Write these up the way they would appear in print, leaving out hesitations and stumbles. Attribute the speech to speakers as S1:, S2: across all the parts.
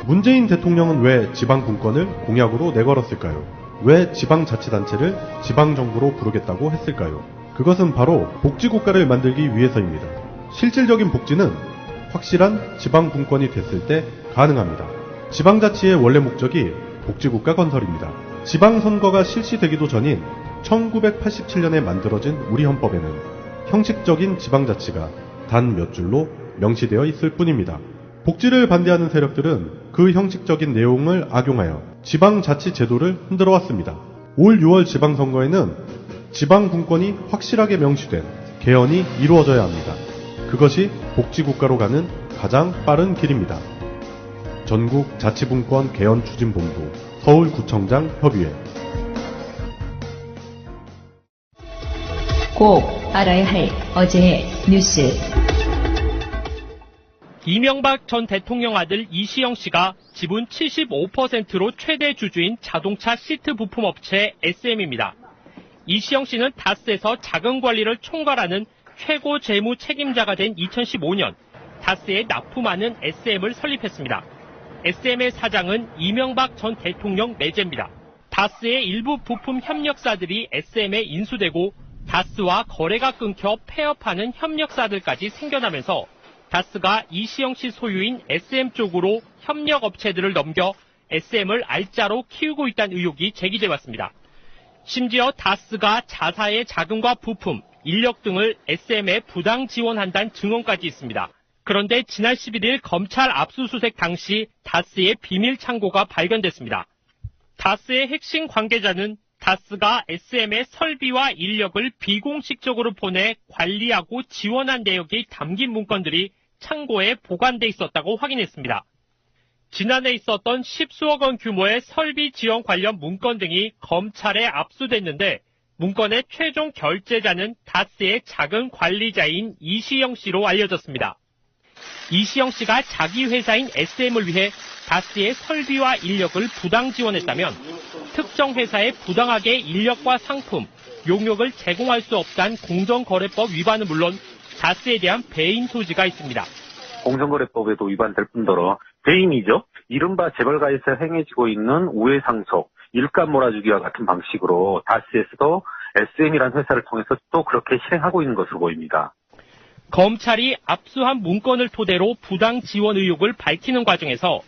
S1: 문재인 대통령은 왜 지방분권을 공약으로 내걸었을까요? 왜 지방자치단체를 지방정부로 부르겠다고 했을까요? 그것은 바로 복지국가를 만들기 위해서입니다. 실질적인 복지는 확실한 지방분권이 됐을 때 가능합니다. 지방자치의 원래 목적이 복지국가 건설입니다. 지방선거가 실시되기도 전인 1987년에 만들어진 우리 헌법에는 형식적인 지방자치가 단 몇 줄로 명시되어 있을 뿐입니다. 복지를 반대하는 세력들은 그 형식적인 내용을 악용하여 지방자치 제도를 흔들어 왔습니다. 올 6월 지방선거에는 지방분권이 확실하게 명시된 개헌이 이루어져야 합니다. 그것이 복지국가로 가는 가장 빠른 길입니다. 전국자치분권 개헌추진본부 서울구청장 협의회.
S2: 꼭 알아야 할 어제의 뉴스.
S3: 이명박 전 대통령 아들 이시영 씨가 지분 75%로 최대 주주인 자동차 시트 부품업체 SM입니다. 이시영 씨는 다스에서 자금 관리를 총괄하는 최고 재무 책임자가 된 2015년 다스에 납품하는 SM을 설립했습니다. SM의 사장은 이명박 전 대통령 매제입니다. 다스의 일부 부품 협력사들이 SM에 인수되고 다스와 거래가 끊겨 폐업하는 협력사들까지 생겨나면서 다스가 이시영 씨 소유인 SM 쪽으로 협력업체들을 넘겨 SM을 알짜로 키우고 있다는 의혹이 제기돼 왔습니다. 심지어 다스가 자사의 자금과 부품, 인력 등을 SM에 부당 지원한다는 증언까지 있습니다. 그런데 지난 11일 검찰 압수수색 당시 다스의 비밀 창고가 발견됐습니다. 다스의 핵심 관계자는 다스가 SM의 설비와 인력을 비공식적으로 보내 관리하고 지원한 내역이 담긴 문건들이 창고에 보관돼 있었다고 확인했습니다. 지난해 있었던 10수억 원 규모의 설비 지원 관련 문건 등이 검찰에 압수됐는데 문건의 최종 결제자는 다스의 작은 관리자인 이시영 씨로 알려졌습니다. 이시영 씨가 자기 회사인 SM을 위해 다스의 설비와 인력을 부당 지원했다면 특정 회사에 부당하게 인력과 상품, 용역을 제공할 수 없다는 공정거래법 위반은 물론 다스에 대한 배임 소지가 있습니다.
S4: 공정거래법에도 위반될 뿐더러 배임이죠. 이른바 재벌가에서 행해지고 있는 우회상속, 일감 몰아주기와 같은 방식으로 다스에서도 SM이라는 회사를 통해서 또 그렇게 실행하고 있는 것으로 보입니다.
S3: 검찰이 압수한 문건을 토대로 부당 지원 의혹을 밝히는 과정에서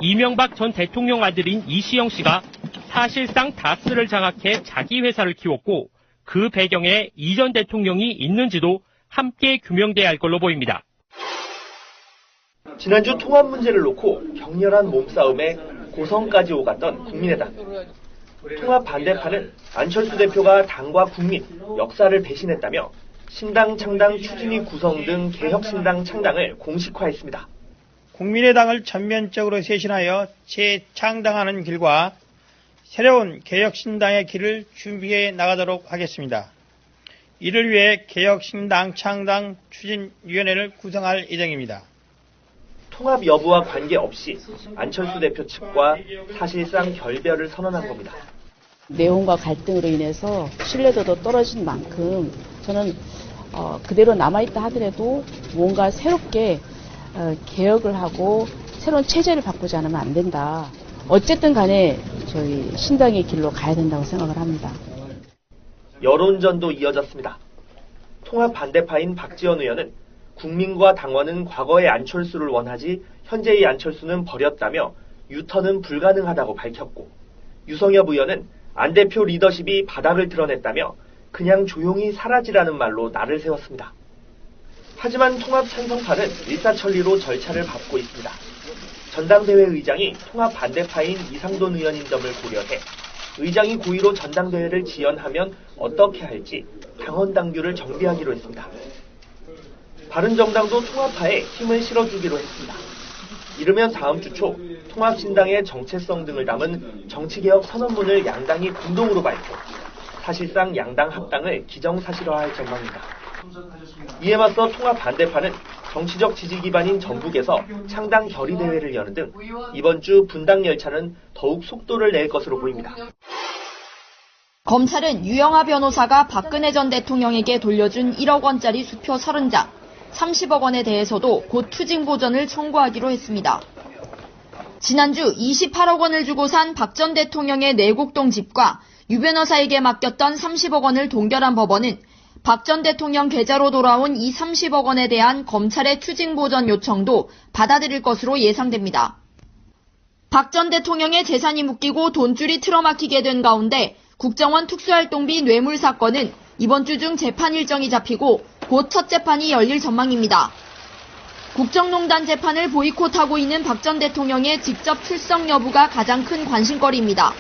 S3: 이명박 전 대통령 아들인 이시영 씨가 사실상 다스를 장악해 자기 회사를 키웠고 그 배경에 이 전 대통령이 있는지도 함께 규명돼야 할 걸로 보입니다.
S5: 지난주 통합 문제를 놓고 격렬한 몸싸움에 고성까지 오갔던 국민의당. 통합 반대파는 안철수 대표가 당과 국민, 역사를 배신했다며 신당 창당 추진위 구성 등 개혁신당 창당을 공식화했습니다.
S6: 국민의당을 전면적으로 쇄신하여 재창당하는 길과 새로운 개혁신당의 길을 준비해 나가도록 하겠습니다. 이를 위해 개혁신당 창당 추진위원회를 구성할 예정입니다.
S5: 통합 여부와 관계없이 안철수 대표 측과 사실상 결별을 선언한 겁니다.
S7: 내용과 갈등으로 인해서 신뢰도도 떨어진 만큼 저는 그대로 남아있다 하더라도 뭔가 새롭게 개혁을 하고 새로운 체제를 바꾸지 않으면 안 된다. 어쨌든 간에 저희 신당의 길로 가야 된다고 생각을 합니다.
S5: 여론전도 이어졌습니다. 통합 반대파인 박지원 의원은 국민과 당원은 과거의 안철수를 원하지 현재의 안철수는 버렸다며 유턴은 불가능하다고 밝혔고 유성엽 의원은 안 대표 리더십이 바닥을 드러냈다며 그냥 조용히 사라지라는 말로 날을 세웠습니다. 하지만 통합 찬성파는 일사천리로 절차를 밟고 있습니다. 전당대회 의장이 통합 반대파인 이상돈 의원인 점을 고려해 의장이 고의로 전당대회를 지연하면 어떻게 할지 당헌 당규를 정비하기로 했습니다. 바른정당도 통합파에 힘을 실어주기로 했습니다. 이르면 다음 주 초 통합신당의 정체성 등을 담은 정치개혁 선언문을 양당이 공동으로 발표, 사실상 양당 합당을 기정사실화할 전망입니다. 이에 맞서 통합 반대파는 정치적 지지 기반인 전북에서 창당 결의대회를 여는 등 이번 주 분당 열차는 더욱 속도를 낼 것으로 보입니다.
S8: 검찰은 유영하 변호사가 박근혜 전 대통령에게 돌려준 1억 원짜리 수표 30장, 30억 원에 대해서도 곧 투징 보전을 청구하기로 했습니다. 지난주 28억 원을 주고 산 박 전 대통령의 내곡동 집과 유 변호사에게 맡겼던 30억 원을 동결한 법원은 박 전 대통령 계좌로 돌아온 이 30억 원에 대한 검찰의 투징 보전 요청도 받아들일 것으로 예상됩니다. 박 전 대통령의 재산이 묶이고 돈줄이 틀어막히게 된 가운데 국정원 특수활동비 뇌물 사건은 이번 주 중 재판 일정이 잡히고 곧 첫 재판이 열릴 전망입니다. 국정농단 재판을 보이콧하고 있는 박 전 대통령의 직접 출석 여부가 가장 큰 관심거리입니다.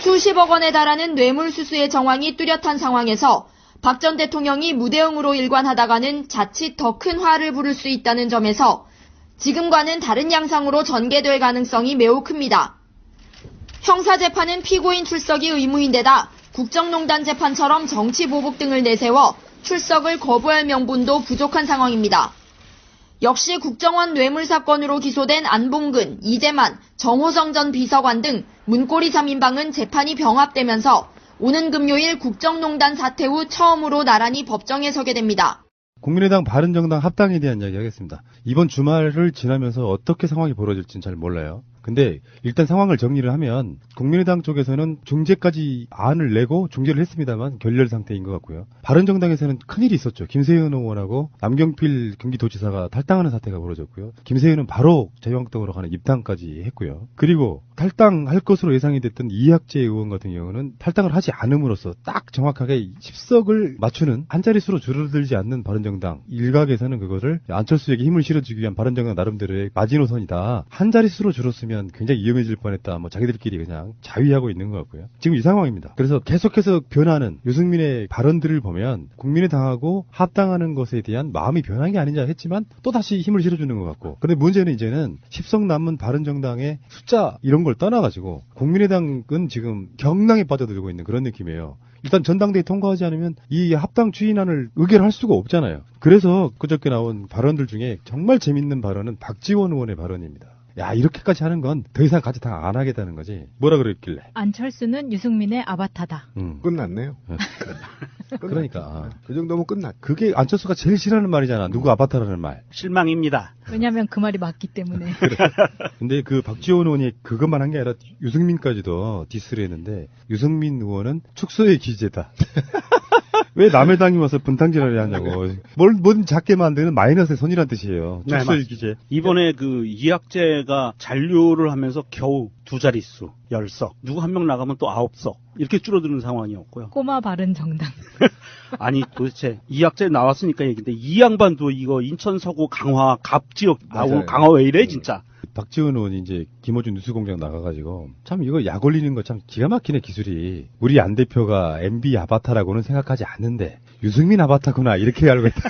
S8: 수십억 원에 달하는 뇌물수수의 정황이 뚜렷한 상황에서 박 전 대통령이 무대응으로 일관하다가는 자칫 더 큰 화를 부를 수 있다는 점에서 지금과는 다른 양상으로 전개될 가능성이 매우 큽니다. 형사재판은 피고인 출석이 의무인데다 국정농단 재판처럼 정치보복 등을 내세워 출석을 거부할 명분도 부족한 상황입니다. 역시 국정원 뇌물 사건으로 기소된 안봉근, 이재만, 정호성 전 비서관 등 문고리 3인방은 재판이 병합되면서 오는 금요일 국정농단 사태 후 처음으로 나란히 법정에 서게 됩니다.
S9: 국민의당 바른정당 합당에 대한 이야기 하겠습니다. 이번 주말을 지나면서 어떻게 상황이 벌어질지는 잘 몰라요. 근데 일단 상황을 정리를 하면 국민의당 쪽에서는 중재까지 안을 내고 중재를 했습니다만 결렬 상태인 것 같고요. 바른정당에서는 큰일이 있었죠. 김세현 의원하고 남경필 경기도지사가 탈당하는 사태가 벌어졌고요. 김세현은 바로 자유한국당으로 가는 입당까지 했고요. 그리고 탈당할 것으로 예상이 됐던 이학재 의원 같은 경우는 탈당을 하지 않음으로써 딱 정확하게 10석을 맞추는 한 자릿수로 줄어들지 않는 바른정당 일각에서는 그것을 안철수에게 힘을 실어주기 위한 바른정당 나름대로의 마지노선이다. 한 자릿수로 줄었으면 굉장히 위험해질 뻔했다. 뭐 자기들끼리 그냥 자위하고 있는 것 같고요. 지금 이 상황입니다. 그래서 계속해서 변하는 유승민의 발언들을 보면 국민의당하고 합당하는 것에 대한 마음이 변한 게 아니냐 했지만 또다시 힘을 실어주는 것 같고. 그런데 문제는 이제는 10석 남은 바른정당의 숫자 이런 걸 떠나가지고 국민의당은 지금 경랑에 빠져들고 있는 그런 느낌이에요. 일단 전당대회 통과하지 않으면 이 합당 추인안을 의결할 수가 없잖아요. 그래서 그저께 나온 발언들 중에 정말 재밌는 발언은 박지원 의원의 발언입니다. 야, 이렇게까지 하는 건 더 이상 같이 당 안 하겠다는 거지. 뭐라 그랬길래?
S10: 안철수는 유승민의 아바타다.
S11: 끝났네요.
S9: 그러니까.
S11: 그 정도면 끝났.
S9: 그게 안철수가 제일 싫어하는 말이잖아. 누구 아바타라는 말.
S12: 실망입니다.
S10: 왜냐하면 그 말이 맞기 때문에.
S9: 그래. 근데 그 박지원 의원이 그것만 한 게 아니라 유승민까지도 디스를 했는데 유승민 의원은 축소의 기재다. 왜 남의 당이 와서 분탕질을 하냐고. 뭐든 작게 만드는 마이너스의 손이란 뜻이에요. 축소의 기재.
S12: 이번에 그 이학재가 잔류를 하면서 겨우 2자릿수, 10석. 누구 한 명 나가면 또 9석. 이렇게 줄어드는 상황이었고요.
S10: 꼬마 바른정당.
S12: 아니 도대체 이학재 나왔으니까 얘기인데 이 양반도 이거 인천 서구 강화 갑 지역 강화 왜 이래 진짜.
S9: 박지원 의원이 이제 김어준 뉴스공장 나가가지고 참 이거 약 올리는 거 참 기가 막히네 기술이. 우리 안 대표가 MB 아바타라고는 생각하지 않는데 유승민 아바타구나 이렇게 알고 있다.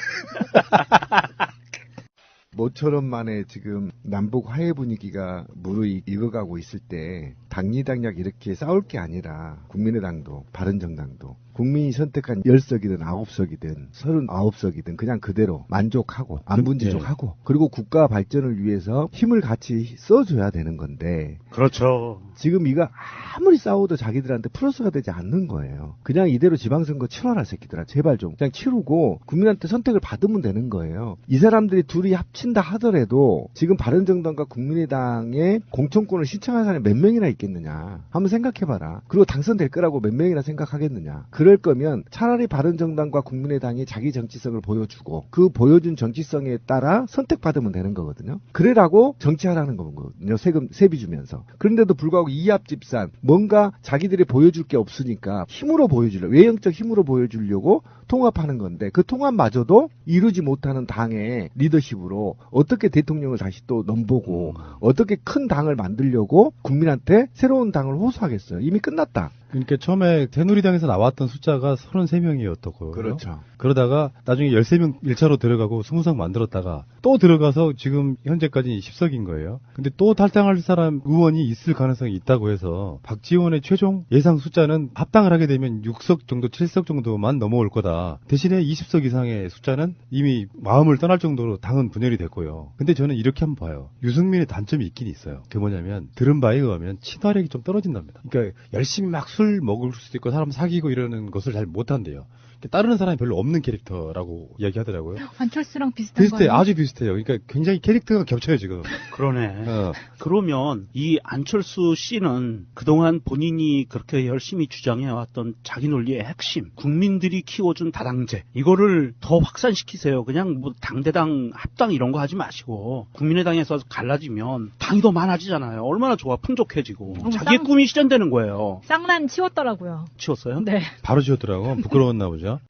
S11: 모처럼 만에 지금 남북 화해 분위기가 무르익어가고 있을 때 당리당략 이렇게 싸울 게 아니라 국민의당도 바른정당도 국민이 선택한 10석이든 9석이든 39석이든 그냥 그대로 만족하고 안분지족하고 그리고 국가 발전을 위해서 힘을 같이 써줘야 되는 건데
S12: 그렇죠.
S11: 지금 이거 아무리 싸워도 자기들한테 플러스가 되지 않는 거예요. 그냥 이대로 지방선거 치러라 새끼들아. 제발 좀 그냥 치르고 국민한테 선택을 받으면 되는 거예요. 이 사람들이 둘이 합친다 하더라도 지금 바른정당과 국민의당의 공천권을 신청한 사람이 몇 명이나 있겠느냐 한번 생각해봐라. 그리고 당선될 거라고 몇 명이나 생각하겠느냐. 그럴 거면 차라리 바른정당과 국민의당이 자기 정치성을 보여주고 그 보여준 정치성에 따라 선택받으면 되는 거거든요. 그래라고 정치하라는 거거든요. 세비 주면서. 그런데도 불구하고 이합집산 뭔가 자기들이 보여줄 게 없으니까 힘으로 보여주려고 외형적 힘으로 보여주려고 통합하는 건데 그 통합마저도 이루지 못하는 당의 리더십으로 어떻게 대통령을 다시 또 넘보고 어떻게 큰 당을 만들려고 국민한테 새로운 당을 호소하겠어요. 이미 끝났다.
S9: 그러니까 처음에 새누리당에서 나왔던 숫자가 33명이었더고요.
S11: 그렇죠.
S9: 그러다가 나중에 13명 1차로 들어가고 20석 만들었다가 또 들어가서 지금 현재까지 10석인 거예요. 근데 또 탈당할 사람 의원이 있을 가능성이 있다고 해서 박지원의 최종 예상 숫자는 합당을 하게 되면 6석 정도 7석 정도만 넘어올 거다. 대신에 20석 이상의 숫자는 이미 마음을 떠날 정도로 당은 분열이 됐고요. 근데 저는 이렇게 한번 봐요. 유승민의 단점이 있긴 있어요. 그게 뭐냐면 들은 바에 의하면 친화력이 좀 떨어진답니다. 그러니까 열심히 막 술 먹을 수도 있고 사람 사귀고 이러는 것을 잘 못한대요. 따르는 사람이 별로 없는 캐릭터라고 이야기하더라고요.
S10: 안철수랑 비슷한
S9: 비슷해,
S10: 거예요?
S9: 아주 비슷해요. 그러니까 굉장히 캐릭터가 겹쳐요 지금.
S12: 그러네.
S9: 어.
S12: 그러면 이 안철수 씨는 그동안 본인이 그렇게 열심히 주장해왔던 자기 논리의 핵심, 국민들이 키워준 다당제, 이거를 더 확산시키세요. 그냥 뭐 당대당 합당 이런 거 하지 마시고 국민의당에서 갈라지면 당이 더 많아지잖아요. 얼마나 좋아, 풍족해지고 자기의 꿈이 실현되는 거예요.
S10: 쌍난 치웠더라고요.
S12: 치웠어요?
S10: 네.
S9: 바로 지웠더라고. 부끄러웠나 보죠.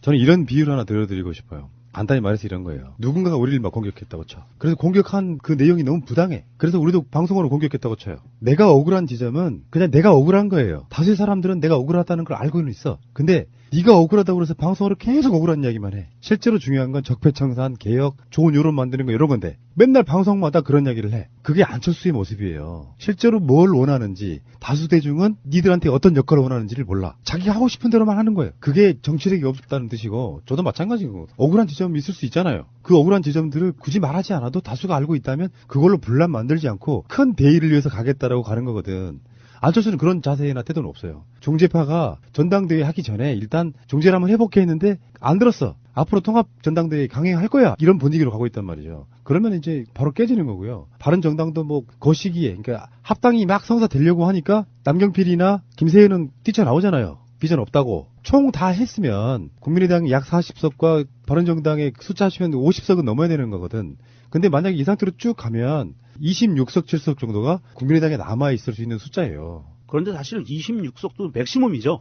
S9: 저는 이런 비유를 하나 들려드리고 싶어요. 간단히 말해서 이런 거예요. 누군가가 우리를 막 공격했다고 쳐. 그래서 공격한 그 내용이 너무 부당해. 그래서 우리도 방송으로 공격했다고 쳐요. 내가 억울한 지점은 그냥 내가 억울한 거예요. 다수의 사람들은 내가 억울하다는 걸 알고는 있어. 근데 네가 억울하다고 그래서 방송으로 계속 억울한 이야기만 해. 실제로 중요한 건 적폐청산, 개혁, 좋은 여론 만드는 거 이런 건데 맨날 방송마다 그런 이야기를 해. 그게 안철수의 모습이에요. 실제로 뭘 원하는지, 다수 대중은 니들한테 어떤 역할을 원하는지를 몰라. 자기가 하고 싶은 대로만 하는 거예요. 그게 정치력이 없다는 뜻이고 저도 마찬가지고 억울한 지점이 있을 수 있잖아요. 그 억울한 지점들을 굳이 말하지 않아도 다수가 알고 있다면 그걸로 분란 만들지 않고 큰 대의를 위해서 가겠다라고 가는 거거든. 안철수는 그런 자세나 태도는 없어요. 종제파가 전당대회 하기 전에 일단 종제를 한번 해볼게 했는데 안 들었어. 앞으로 통합 전당대회 강행할 거야. 이런 분위기로 가고 있단 말이죠. 그러면 이제 바로 깨지는 거고요. 바른정당도 뭐 거시기에 그러니까 합당이 막 성사되려고 하니까 남경필이나 김세현은 뛰쳐나오잖아요. 비전 없다고. 총 다 했으면 국민의당이 약 40석과 바른정당의 숫자 하시면 50석은 넘어야 되는 거거든. 근데 만약에 이 상태로 쭉 가면 26석, 7석 정도가 국민의당에 남아있을 수 있는 숫자예요.
S12: 그런데 사실 26석도 맥시멈이죠.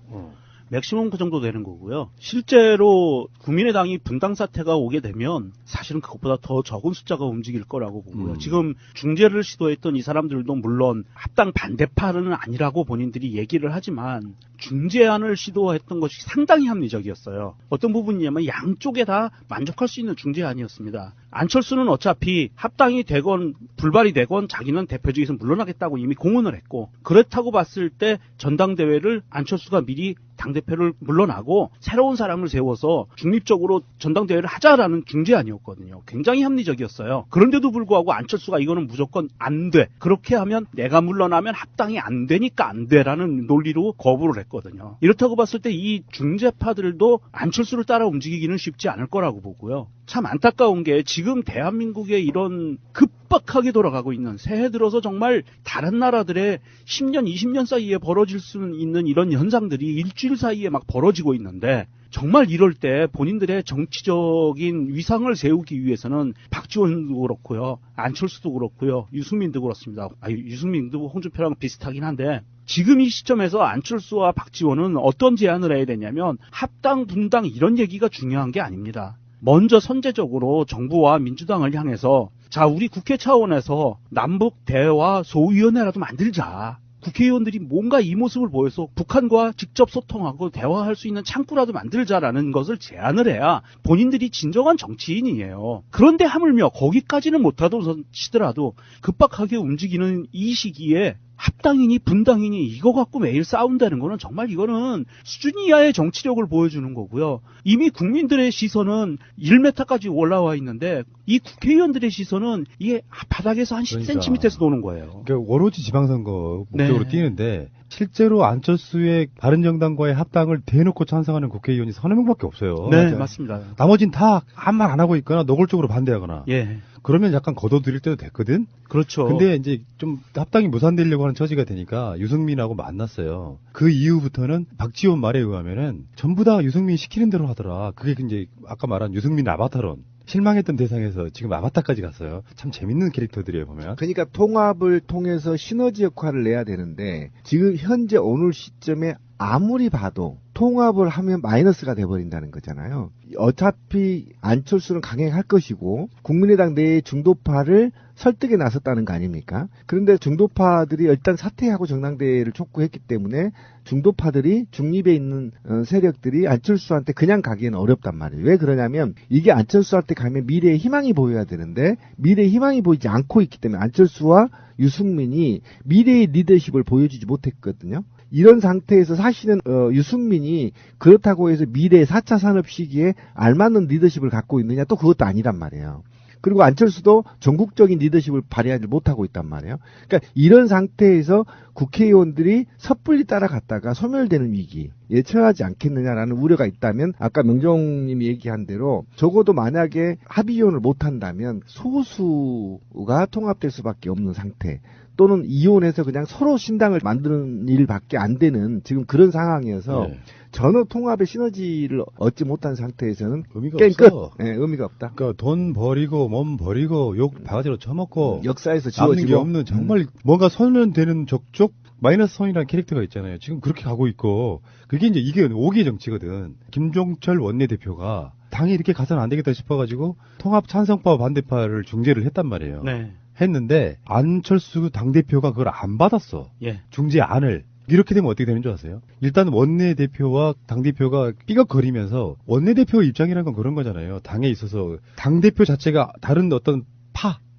S12: 맥시멈 그 정도 되는 거고요. 실제로 국민의당이 분당 사태가 오게 되면 사실은 그것보다 더 적은 숫자가 움직일 거라고 보고요. 지금 중재를 시도했던 이 사람들도 물론 합당 반대파는 아니라고 본인들이 얘기를 하지만 중재안을 시도했던 것이 상당히 합리적이었어요. 어떤 부분이냐면 양쪽에 다 만족할 수 있는 중재안이었습니다. 안철수는 어차피 합당이 되건 불발이 되건 자기는 대표직에서 물러나겠다고 이미 공언을 했고 그렇다고 봤을 때 전당대회를 안철수가 미리 당대표를 물러나고 새로운 사람을 세워서 중립적으로 전당대회를 하자라는 중재안이었거든요. 굉장히 합리적이었어요. 그런데도 불구하고 안철수가 이거는 무조건 안 돼. 그렇게 하면 내가 물러나면 합당이 안 되니까 안 돼라는 논리로 거부를 했거든요. 이렇다고 봤을 때 이 중재파들도 안철수를 따라 움직이기는 쉽지 않을 거라고 보고요. 참 안타까운 게 지금 대한민국의 이런 급박하게 돌아가고 있는 새해 들어서 정말 다른 나라들의 10년, 20년 사이에 벌어질 수 있는 이런 현상들이 일주일 사이에 막 벌어지고 있는데 정말 이럴 때 본인들의 정치적인 위상을 세우기 위해서는 박지원도 그렇고요. 안철수도 그렇고요. 유승민도 그렇습니다. 유승민도 홍준표랑 비슷하긴 한데 지금 이 시점에서 안철수와 박지원은 어떤 제안을 해야 되냐면 합당, 분당 이런 얘기가 중요한 게 아닙니다. 먼저 선제적으로 정부와 민주당을 향해서 자, 우리 국회 차원에서 남북 대화 소위원회라도 만들자. 국회의원들이 뭔가 이 모습을 보여서 북한과 직접 소통하고 대화할 수 있는 창구라도 만들자라는 것을 제안을 해야 본인들이 진정한 정치인이에요. 그런데 하물며 거기까지는 못하더라도 급박하게 움직이는 이 시기에 합당이니 분당이니 이거 갖고 매일 싸운다는 거는 정말 이거는 수준 이하의 정치력을 보여주는 거고요. 이미 국민들의 시선은 1m까지 올라와 있는데 이 국회의원들의 시선은 이게 바닥에서 한 10cm에서 도는 거예요.
S9: 그러니까 오로지 지방선거 목적으로
S12: 네.
S9: 뛰는데 실제로 안철수의 바른정당과의 합당을 대놓고 찬성하는 국회의원이 서너 명밖에 없어요.
S12: 네, 맞습니다.
S9: 나머진 다 아무 말 안 하고 있거나 노골적으로 반대하거나.
S12: 예.
S9: 그러면 약간 걷어들일 때도 됐거든.
S12: 그렇죠.
S9: 근데 이제 좀 합당이 무산되려고 하는 처지가 되니까 유승민하고 만났어요. 그 이후부터는 박지원 말에 의하면은 전부 다 유승민이 시키는 대로 하더라. 그게 이제 아까 말한 유승민 아바타론. 실망했던 대상에서 지금 아바타까지 갔어요. 참 재밌는 캐릭터들이에요, 보면.
S11: 그러니까 통합을 통해서 시너지 역할을 내야 되는데 지금 현재 오늘 시점에 아무리 봐도 통합을 하면 마이너스가 돼버린다는 거잖아요. 어차피 안철수는 강행할 것이고 국민의당 내의 중도파를 설득에 나섰다는 거 아닙니까? 그런데 중도파들이 일단 사퇴하고 정당대회를 촉구했기 때문에 중도파들이 중립에 있는 세력들이 안철수한테 그냥 가기에는 어렵단 말이에요. 왜 그러냐면 이게 안철수한테 가면 미래의 희망이 보여야 되는데 미래의 희망이 보이지 않고 있기 때문에 안철수와 유승민이 미래의 리더십을 보여주지 못했거든요. 이런 상태에서 사실은 유승민이 그렇다고 해서 미래의 4차 산업 시기에 알맞는 리더십을 갖고 있느냐 또 그것도 아니란 말이에요. 그리고 안철수도 전국적인 리더십을 발휘하지 못하고 있단 말이에요. 그러니까 이런 상태에서 국회의원들이 섣불리 따라갔다가 소멸되는 위기. 예처하지 않겠느냐라는 우려가 있다면 아까 명정님이 얘기한 대로 적어도 만약에 합의 이혼을 못한다면 소수가 통합될 수밖에 없는 상태 또는 이혼해서 그냥 서로 신당을 만드는 일밖에 안 되는 지금 그런 상황이어서 전혀 통합의 시너지를 얻지 못한 상태에서는
S9: 의미가
S11: 게임
S9: 없어.
S11: 끝. 네, 의미가 없다.
S9: 그러니까 돈 버리고 몸 버리고 욕 바가지로 쳐먹고
S11: 역사에서
S9: 남는 게
S11: 지워지고
S9: 없는 정말 뭔가 선언되는 적족 마이너스 선이라는 캐릭터가 있잖아요. 지금 그렇게 가고 있고 그게 이제 이게 오기의 정치거든. 김종철 원내대표가 당이 이렇게 가서는 안 되겠다 싶어가지고 통합 찬성파와 반대파를 중재를 했단 말이에요.
S12: 네.
S9: 했는데 안철수 당대표가 그걸 안 받았어.
S12: 예.
S9: 중재안을. 이렇게 되면 어떻게 되는 줄 아세요? 일단 원내대표와 당대표가 삐걱거리면서 원내대표 입장이라는 건 그런 거잖아요. 당에 있어서 당대표 자체가 다른 어떤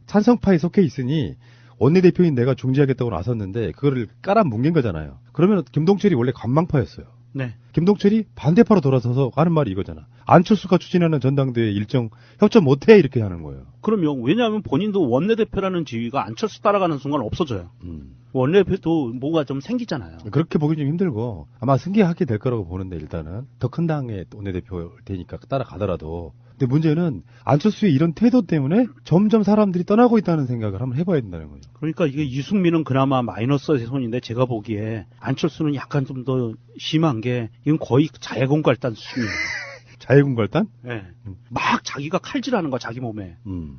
S9: 찬성파에 속해 있으니 원내대표인 내가 중재하겠다고 나섰는데 그거를 깔아뭉갠 거잖아요. 그러면 김동철이 원래 관망파였어요.
S12: 네.
S9: 김동철이 반대파로 돌아서서 하는 말이 이거잖아. 안철수가 추진하는 전당대회 일정 협조 못해 이렇게 하는 거예요.
S12: 그럼요. 왜냐하면 본인도 원내대표라는 지위가 안철수 따라가는 순간 없어져요. 원내대표도 뭐가 좀 생기잖아요.
S9: 그렇게 보기 좀 힘들고 아마 승계하게 될 거라고 보는데 일단은 더 큰 당의 원내대표 되니까 따라가더라도 근데 문제는 안철수의 이런 태도 때문에 점점 사람들이 떠나고 있다는 생각을 한번 해봐야 된다는 거죠.
S12: 그러니까 이게 이승민은 그나마 마이너스의 손인데 제가 보기에 안철수는 약간 좀 더 심한 게 이건 거의 자해공갈단 수준이에요.
S9: 자해공갈단?
S12: 네. 막 자기가 칼질하는 거야 자기 몸에.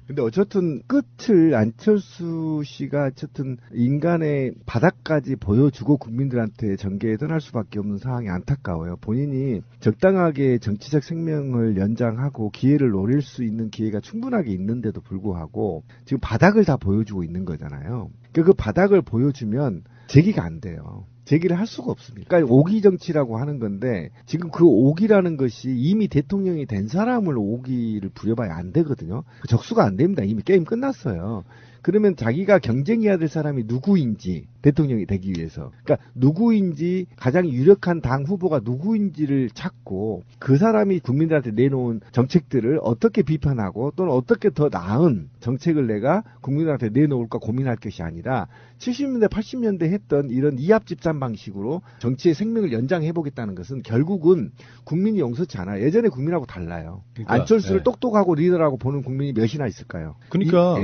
S11: 근데 어쨌든 끝을 안철수 씨가 어쨌든 인간의 바닥까지 보여주고 국민들한테 전개에 떠날 수밖에 없는 상황이 안타까워요. 본인이 적당하게 정치적 생명을 연장하고 기회를 노릴 수 있는 기회가 충분하게 있는데도 불구하고 지금 바닥을 다 보여주고 있는 거잖아요. 그 바닥을 보여주면 재기가 안 돼요. 제기를 할 수가 없습니다. 그러니까 오기 정치라고 하는 건데 지금 그 오기라는 것이 이미 대통령이 된 사람을 오기를 부려봐야 안 되거든요. 적수가 안 됩니다. 이미 게임 끝났어요. 그러면 자기가 경쟁해야 될 사람이 누구인지 대통령이 되기 위해서 그러니까 누구인지 가장 유력한 당 후보가 누구인지를 찾고 그 사람이 국민들한테 내놓은 정책들을 어떻게 비판하고 또는 어떻게 더 나은 정책을 내가 국민들한테 내놓을까 고민할 것이 아니라 70년대 80년대 했던 이런 이합집산 방식으로 정치의 생명을 연장해보겠다는 것은 결국은 국민이 용서치 않아요. 예전에 국민하고 달라요.
S9: 그러니까,
S11: 안철수를 똑똑하고 리더라고 보는 국민이 몇이나 있을까요?
S9: 그러니까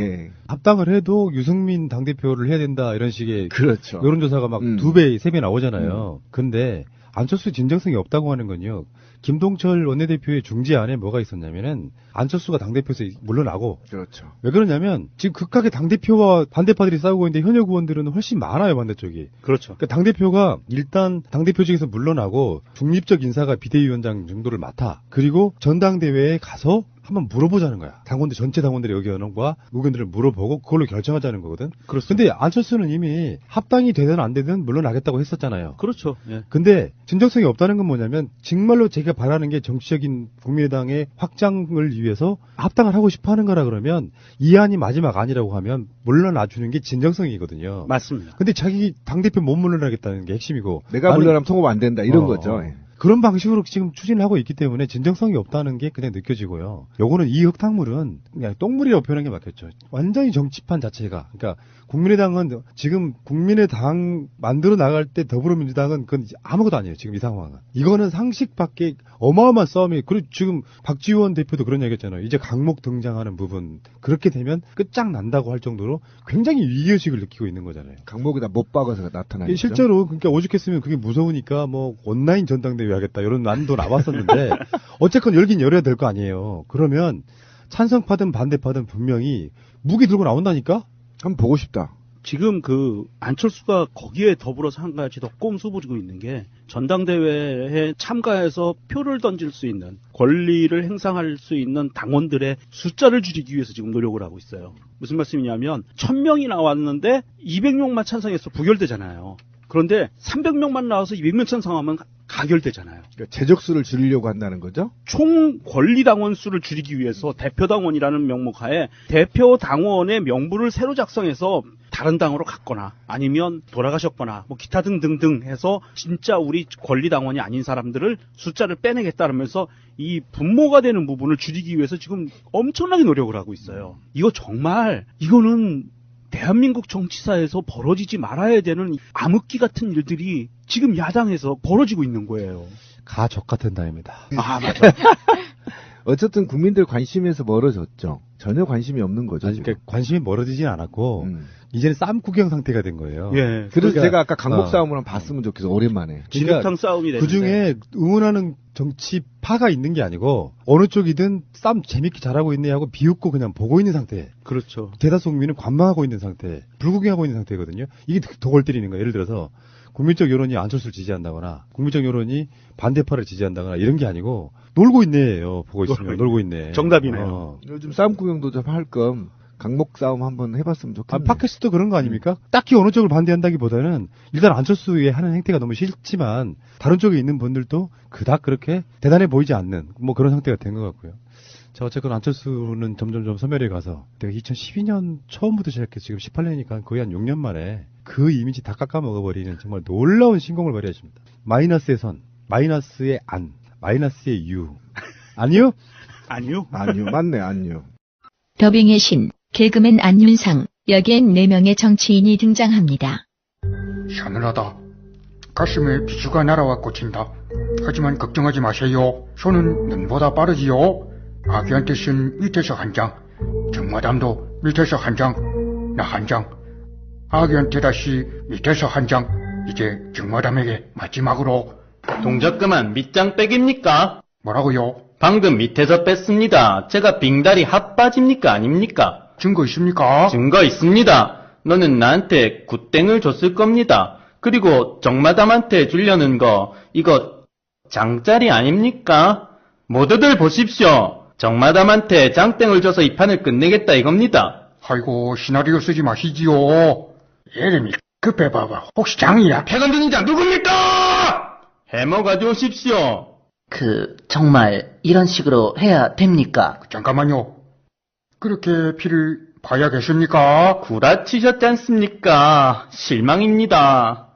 S9: 합당을 해도 유승민 당대표를 해야 된다 이런 식의
S11: 그렇죠.
S9: 여론조사가 막 2배, 3배 나오잖아요. 근데 안철수 진정성이 없다고 하는 건요. 김동철 원내대표의 중재안에 뭐가 있었냐면은 안철수가 당대표에서 물러나고
S11: 그렇죠.
S9: 왜 그러냐면 지금 극하게 당대표와 반대파들이 싸우고 있는데 현역 의원들은 훨씬 많아요. 반대쪽이.
S12: 그렇죠.
S9: 그러니까 당대표가 일단 당대표직에서 물러나고 중립적 인사가 비대위원장 정도를 맡아. 그리고 전당대회에 가서 한번 물어보자는 거야. 당원들 전체 당원들의 의견들을 물어보고 그걸로 결정하자는 거거든.
S12: 그렇습니다.
S9: 근데 안철수는 이미 합당이 되든 안 되든 물러나겠다고 했었잖아요.
S12: 그렇죠. 예.
S9: 근데 진정성이 없다는 건 뭐냐면 정말로 제가 바라는 게 정치적인 국민의당의 확장을 위해서 합당을 하고 싶어 하는 거라 그러면 이 안이 마지막 안이라고 하면 물러나주는 게 진정성이거든요.
S12: 맞습니다.
S9: 근데 자기 당대표 못 물러나겠다는 게 핵심이고
S11: 내가 물러나면 통합 안 된다 이런 거죠.
S9: 그런 방식으로 지금 추진을 하고 있기 때문에 진정성이 없다는 게 그냥 느껴지고요. 요거는 이 흙탕물은 그냥 똥물이라고 표현하는 게 맞겠죠. 완전히 정치판 자체가. 그러니까 국민의당은 지금 국민의당 만들어 나갈 때 더불어민주당은 그건 아무것도 아니에요. 지금 이 상황은. 이거는 상식밖에 어마어마한 싸움이. 그리고 지금 박지원 대표도 그런 얘기 했잖아요. 이제 강목 등장하는 부분. 그렇게 되면 끝장난다고 할 정도로 굉장히 위기의식을 느끼고 있는 거잖아요.
S11: 강목에다 못 박아서 나타나죠.
S9: 실제로 그러니까 오죽했으면 그게 무서우니까 뭐 온라인 전당대회 하겠다 이런 안도 나왔었는데 어쨌건 열긴 열어야 될 거 아니에요. 그러면 찬성파든 반대파든 분명히 무기 들고 나온다니까?
S11: 한번 보고 싶다.
S12: 지금 그 안철수가 거기에 더불어서 한 가지 더 꼼수 부리고 있는 게 전당대회에 참가해서 표를 던질 수 있는 권리를 행사할 수 있는 당원들의 숫자를 줄이기 위해서 지금 노력을 하고 있어요. 무슨 말씀이냐면 1000명이 나왔는데 200명만 찬성해서 부결되잖아요. 그런데 300명만 나와서 200명 찬성하면 가결되잖아요.
S11: 그러니까 제적수를 줄이려고 한다는 거죠?
S12: 총 권리당원 수를 줄이기 위해서 대표당원이라는 명목하에 대표당원의 명부를 새로 작성해서 다른 당으로 갔거나 아니면 돌아가셨거나 뭐 기타 등등등 해서 진짜 우리 권리당원이 아닌 사람들을 숫자를 빼내겠다면서 이 분모가 되는 부분을 줄이기 위해서 지금 엄청나게 노력을 하고 있어요. 이거 정말 이거는 대한민국 정치사에서 벌어지지 말아야 되는 암흑기 같은 일들이 지금 야당에서 벌어지고 있는 거예요.
S9: 가족 같은 다입니다.
S12: 아, 맞아.
S11: 어쨌든 국민들 관심에서 멀어졌죠. 전혀 관심이 없는 거죠.
S9: 아니, 그러니까 관심이 멀어지진 않았고
S11: 음.
S9: 이제는 쌈 구경 상태가 된 거예요.
S12: 예.
S11: 그래서
S9: 그러니까,
S11: 제가 아까 강목 싸움을 한번 봤으면 좋겠어. 오랜만에.
S12: 진흙탕 싸움이 되는데.
S9: 그 중에 응원하는 정치파가 있는 게 아니고 어느 쪽이든 쌈 재밌게 잘하고 있네 하고 비웃고 그냥 보고 있는 상태.
S12: 그렇죠.
S9: 대다수 국민은 관망하고 있는 상태, 불구경하고 있는 상태거든요. 이게 더 골 때리는 거예요. 예를 들어서 국민적 여론이 안철수를 지지한다거나 국민적 여론이 반대파를 지지한다거나 이런 게 아니고 놀고 있네요. 보고 있으면 놀고 있네.
S12: 정답이네요.
S11: 요즘 싸움 구경도 좀 할 겸 강목 싸움 한번 해봤으면 좋겠네.
S9: 팟캐스트도 그런 거 아닙니까? 딱히 어느 쪽을 반대한다기보다는 일단 안철수의 하는 행태가 너무 싫지만 다른 쪽에 있는 분들도 그닥 그렇게 대단해 보이지 않는 뭐 그런 상태가 된 것 같고요. 자, 어쨌건 안철수는 점점점 소멸해 가서 내가 2012년 처음부터 시작해서 지금 18년이니까 거의 한 6년 만에 그 이미지 다 깎아먹어버리는 정말 놀라운 신공을 발휘하십니다. 마이너스의 선, 마이너스의 안, 마이너스의 유. 아니요?
S12: 아니요.
S11: 아니요. 맞네. 아니요.
S2: 더빙의 신, 개그맨 안윤상, 여기엔 4명의 정치인이 등장합니다.
S13: 서늘하다. 가슴에 비수가 날아와 꽂힌다. 하지만 걱정하지 마세요. 손은 눈보다 빠르지요. 아기한테 쓴 밑에서 한 장, 정마담도 밑에서 한 장, 나 한 장. 아기한테 다시 밑에서 한 장, 이제 정마담에게 마지막으로.
S14: 동작 그만 밑장 빼깁니까?
S13: 뭐라고요?
S14: 방금 밑에서 뺐습니다. 제가 빙다리 핫바지입니까 아닙니까?
S13: 증거 있습니까?
S14: 증거 있습니다. 너는 나한테 굿땡을 줬을 겁니다. 그리고 정마담한테 주려는 거 이거 장짜리 아닙니까? 모두들 보십시오. 정마담한테 장땡을 줘서 이 판을 끝내겠다 이겁니다.
S13: 아이고 시나리오 쓰지 마시지요. 예림이 급해봐봐. 혹시 장이야?
S14: 패건드는 장 누굽니까? 해머 가져오십시오.
S15: 정말 이런 식으로 해야 됩니까?
S13: 잠깐만요. 그렇게 피를 봐야겠습니까?
S14: 구라치셨지 않습니까? 실망입니다.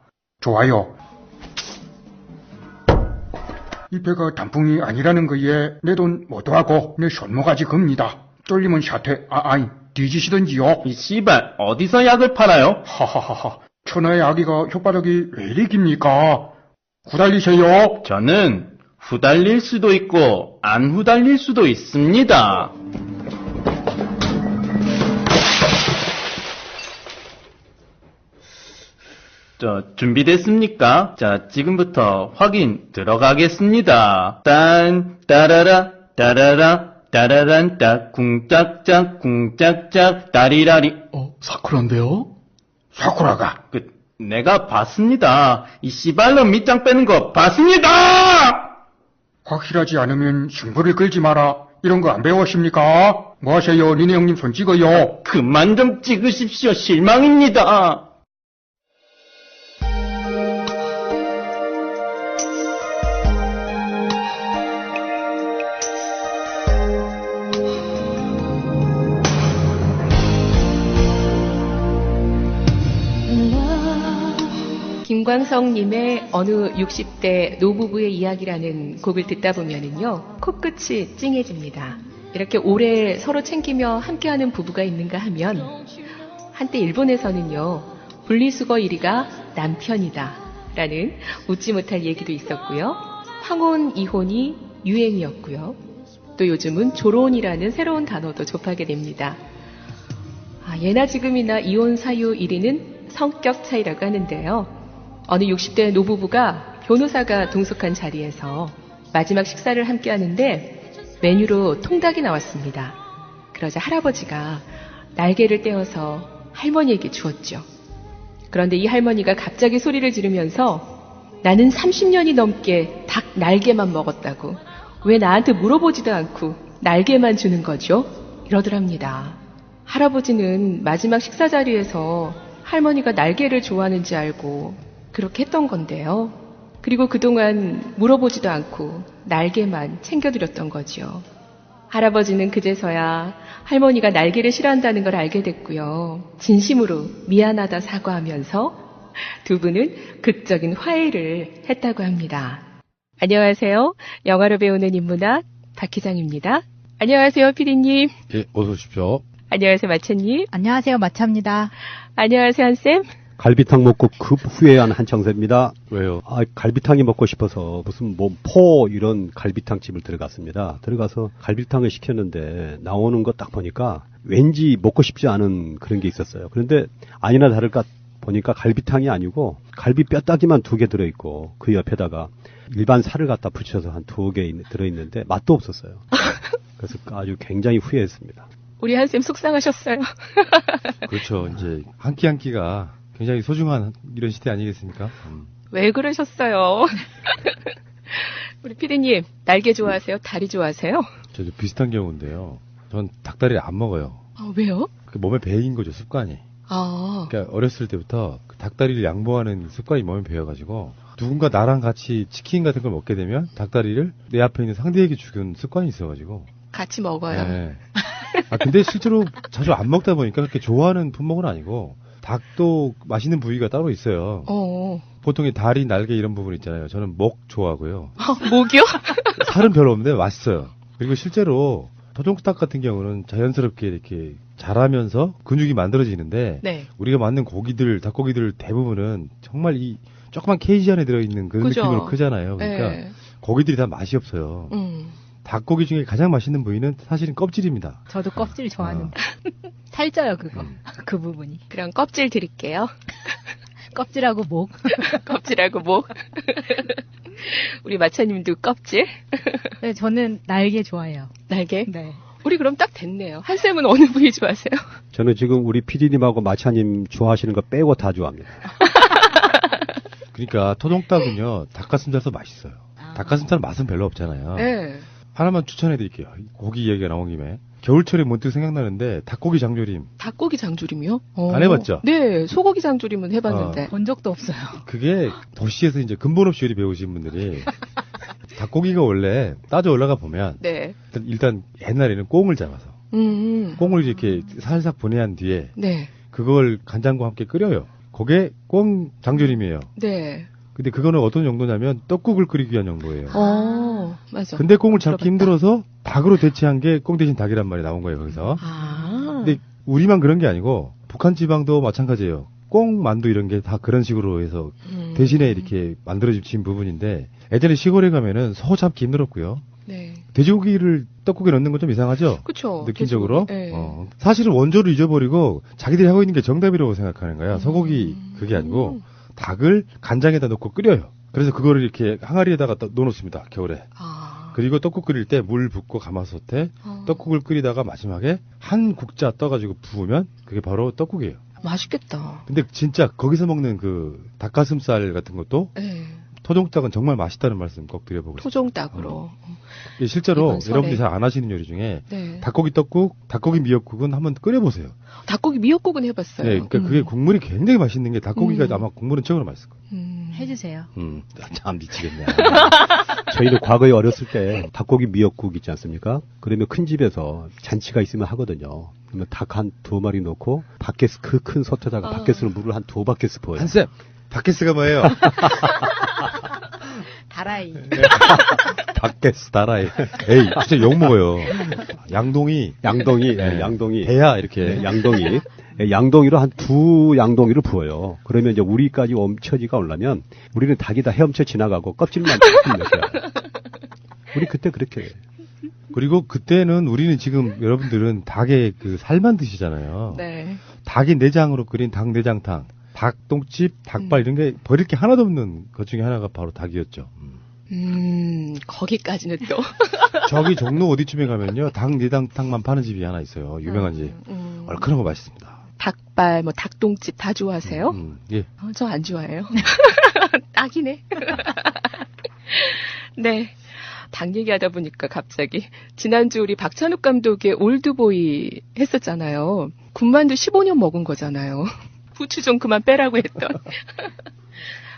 S13: 좋아요. 이 배가 단풍이 아니라는 거에 내 돈 모두하고 내 손모가지 겁니다. 쫄리면 사퇴, 아니 뒤지시던지요.
S14: 이 씨발 어디서 약을 팔아요?
S13: 하하하하. 천하의 아기가 혓바닥이 왜 이리 깁니까? 후달리세요.
S14: 저는 후달릴 수도 있고 안 후달릴 수도 있습니다. 준비됐습니까? 자, 지금부터 확인 들어가겠습니다. 따라라, 따라라, 따라란, 딱, 쿵짝짝, 쿵짝짝, 따리라리.
S13: 사쿠라인데요? 사쿠라가.
S14: 내가 봤습니다. 이 씨발놈 밑장 빼는 거 봤습니다!
S13: 확실하지 않으면 승부를 끌지 마라. 이런 거 안 배웠습니까? 뭐 하세요? 니네 형님 손 찍어요.
S14: 그만 좀 찍으십시오. 실망입니다.
S16: 김광석님의 어느 60대 노부부의 이야기라는 곡을 듣다 보면은요, 코끝이 찡해집니다. 이렇게 오래 서로 챙기며 함께하는 부부가 있는가 하면, 한때 일본에서는요, 분리수거 1위가 남편이다 라는 웃지 못할 얘기도 있었고요. 황혼 이혼이 유행이었고요. 또 요즘은 조론이라는 새로운 단어도 접하게 됩니다. 예나 지금이나 이혼 사유 1위는 성격 차이라고 하는데요. 어느 60대 노부부가 변호사가 동석한 자리에서 마지막 식사를 함께 하는데 메뉴로 통닭이 나왔습니다. 그러자 할아버지가 날개를 떼어서 할머니에게 주었죠. 그런데 이 할머니가 갑자기 소리를 지르면서 나는 30년이 넘게 닭 날개만 먹었다고 왜 나한테 물어보지도 않고 날개만 주는 거죠? 이러더랍니다. 할아버지는 마지막 식사 자리에서 할머니가 날개를 좋아하는지 알고 그렇게 했던 건데요. 그리고 그동안 물어보지도 않고 날개만 챙겨드렸던 거죠. 할아버지는 그제서야 할머니가 날개를 싫어한다는 걸 알게 됐고요. 진심으로 미안하다 사과하면서 두 분은 극적인 화해를 했다고 합니다. 안녕하세요. 영화로 배우는 인문학 박 기장입니다. 안녕하세요, 피디님.
S9: 예, 어서 오십시오.
S16: 안녕하세요, 마차님.
S10: 안녕하세요, 마차입니다.
S16: 안녕하세요, 한쌤.
S17: 갈비탕 먹고 급 후회한 한창세입니다.
S9: 왜요?
S17: 갈비탕이 먹고 싶어서 무슨 포 이런 갈비탕 집을 들어갔습니다. 들어가서 갈비탕을 시켰는데 나오는 거 딱 보니까 왠지 먹고 싶지 않은 그런 게 있었어요. 그런데 아니나 다를까 보니까 갈비탕이 아니고 갈비 뼈다귀만 2개 들어있고 그 옆에다가 일반 살을 갖다 붙여서 한 2개 들어있는데 맛도 없었어요. 그래서 아주 굉장히 후회했습니다.
S16: 우리 한쌤 속상하셨어요.
S9: 그렇죠. 이제 한 끼 한 끼가 굉장히 소중한 이런 시대 아니겠습니까?
S16: 왜 그러셨어요? 우리 피디님, 날개 좋아하세요? 다리 좋아하세요?
S9: 저도 비슷한 경우인데요. 전 닭다리를 안 먹어요.
S16: 왜요?
S9: 몸에 배인 거죠, 습관이. 그러니까 어렸을 때부터 그 닭다리를 양보하는 습관이 몸에 배어가지고 누군가 나랑 같이 치킨 같은 걸 먹게 되면 닭다리를 내 앞에 있는 상대에게 주는 습관이 있어가지고
S16: 같이 먹어요.
S9: 네. 근데 실제로 자주 안 먹다 보니까 그렇게 좋아하는 품목은 아니고 닭도 맛있는 부위가 따로 있어요. 보통 다리, 날개 이런 부분 있잖아요. 저는 목 좋아하고요.
S16: 목이요?
S9: 살은 별로 없는데 맛있어요. 그리고 실제로 토종닭 같은 경우는 자연스럽게 이렇게 자라면서 근육이 만들어지는데
S16: 네.
S9: 우리가 먹는 고기들, 닭고기들 대부분은 정말 이 조그만 케이지 안에 들어있는 그런
S16: 그죠?
S9: 느낌으로 크잖아요. 그러니까
S16: 네.
S9: 고기들이 다 맛이 없어요. 닭고기 중에 가장 맛있는 부위는 사실은 껍질입니다.
S10: 저도 껍질 좋아하는데. 살쪄요, 그거. 그 부분이.
S16: 그럼 껍질 드릴게요.
S10: 껍질하고 목.
S16: 껍질하고 목. 우리 마차님도 껍질?
S10: 네, 저는 날개 좋아해요.
S16: 날개?
S10: 네.
S16: 우리 그럼 딱 됐네요. 한쌤은 어느 부위 좋아하세요?
S17: 저는 지금 우리 PD님하고 마차님 좋아하시는 거 빼고 다 좋아합니다.
S9: 그러니까 토종닭은요, 닭가슴살도 맛있어요. 닭가슴살 맛은 별로 없잖아요.
S16: 네.
S9: 하나만 추천해 드릴게요. 고기 얘기가 나온 김에. 겨울철에 문득 생각나는데 닭고기 장조림.
S16: 닭고기 장조림이요?
S9: 안 해봤죠?
S16: 네, 소고기 장조림은 해봤는데.
S10: 본 적도 없어요.
S9: 그게 도시에서 이제 근본 없이 요리 배우신 분들이 닭고기가 원래 따져 올라가 보면
S16: 네.
S9: 일단 옛날에는 꽁을 잡아서 꽁을 이렇게 살짝 분해한 뒤에
S16: 네.
S9: 그걸 간장과 함께 끓여요. 그게 꽁 장조림이에요.
S16: 네.
S9: 근데 그거는 어떤 정도냐면 떡국을 끓이기 위한 정도예요.
S16: 맞아.
S9: 근데 꽁을 잡기 힘들어서 닭으로 대체한 게 꽁 대신 닭이란 말이 나온 거예요, 거기서. 근데 우리만 그런 게 아니고 북한 지방도 마찬가지예요. 꽁, 만두 이런 게 다 그런 식으로 해서 대신에 이렇게 만들어진 부분인데 예전에 시골에 가면은 소 잡기 힘들었고요.
S16: 네.
S9: 돼지고기를 떡국에 넣는 건 좀 이상하죠?
S16: 그쵸.
S9: 느낌적으로.
S16: 네.
S9: 사실은 원조를 잊어버리고 자기들이 하고 있는 게 정답이라고 생각하는 거야. 소고기 그게 아니고 닭을 간장에다 넣고 끓여요. 그래서 그거를 이렇게 항아리에다가 넣어놓습니다. 겨울에. 그리고 떡국 끓일 때 물 붓고 가마솥에 떡국을 끓이다가 마지막에 한 국자 떠가지고 부으면 그게 바로 떡국이에요.
S16: 맛있겠다.
S9: 근데 진짜 거기서 먹는 그 닭가슴살 같은 것도
S16: 네.
S9: 토종닭은 정말 맛있다는 말씀 꼭 드려보고 싶습니다.
S16: 토종닭으로.
S9: 실제로 여러분들이 잘 안 하시는 요리 중에
S16: 네.
S9: 닭고기 떡국, 닭고기 미역국은 한번 끓여보세요.
S16: 닭고기 미역국은 해봤어요.
S9: 네, 그러니까 그게 국물이 굉장히 맛있는 게 닭고기가 아마 국물은 최고로 맛있을 거예요.
S10: 해주세요.
S17: 참 미치겠네. 저희도 과거에 어렸을 때 닭고기 미역국 있지 않습니까? 그러면 큰 집에서 잔치가 있으면 하거든요. 그러면 닭 한 2마리 넣고 바켓스 그 큰 솥에다가 바켓스로 물을 한 2바켓스 부어요.
S9: 한쌤, 바켓스가 뭐예요?
S10: 다라이.
S17: 바켓스 다라이.
S9: 에이, 진짜 욕 먹어요. 양동이.
S17: 네, 양동이.
S9: 배야, 이렇게.
S17: 네, 양동이. 네, 양동이로 한 2양동이를 부어요. 그러면 이제 우리까지 엄처지가 오려면 우리는 닭이 다 헤엄쳐 지나가고 껍질만 조금 넣어요. 우리 그때 그렇게 해요.
S9: 그리고 그때는 우리는 지금 여러분들은 닭의 그 살만 드시잖아요.
S16: 네.
S9: 닭의 내장으로 끓인 닭 내장탕, 닭똥집, 닭발 이런 게 버릴 게 하나도 없는 것 중에 하나가 바로 닭이었죠.
S16: 거기까지는 또.
S9: 저기 종로 어디쯤에 가면요, 닭 내장탕만 파는 집이 하나 있어요. 유명한 집. 얼큰하고 맛있습니다.
S16: 닭발, 뭐 닭똥집 다 좋아하세요?
S9: 예.
S16: 저 안 좋아해요. 딱이네. 네. 닭 얘기하다 보니까 갑자기 지난주 우리 박찬욱 감독의 올드보이 했었잖아요. 군만두 15년 먹은 거잖아요. 후추 좀 그만 빼라고 했던.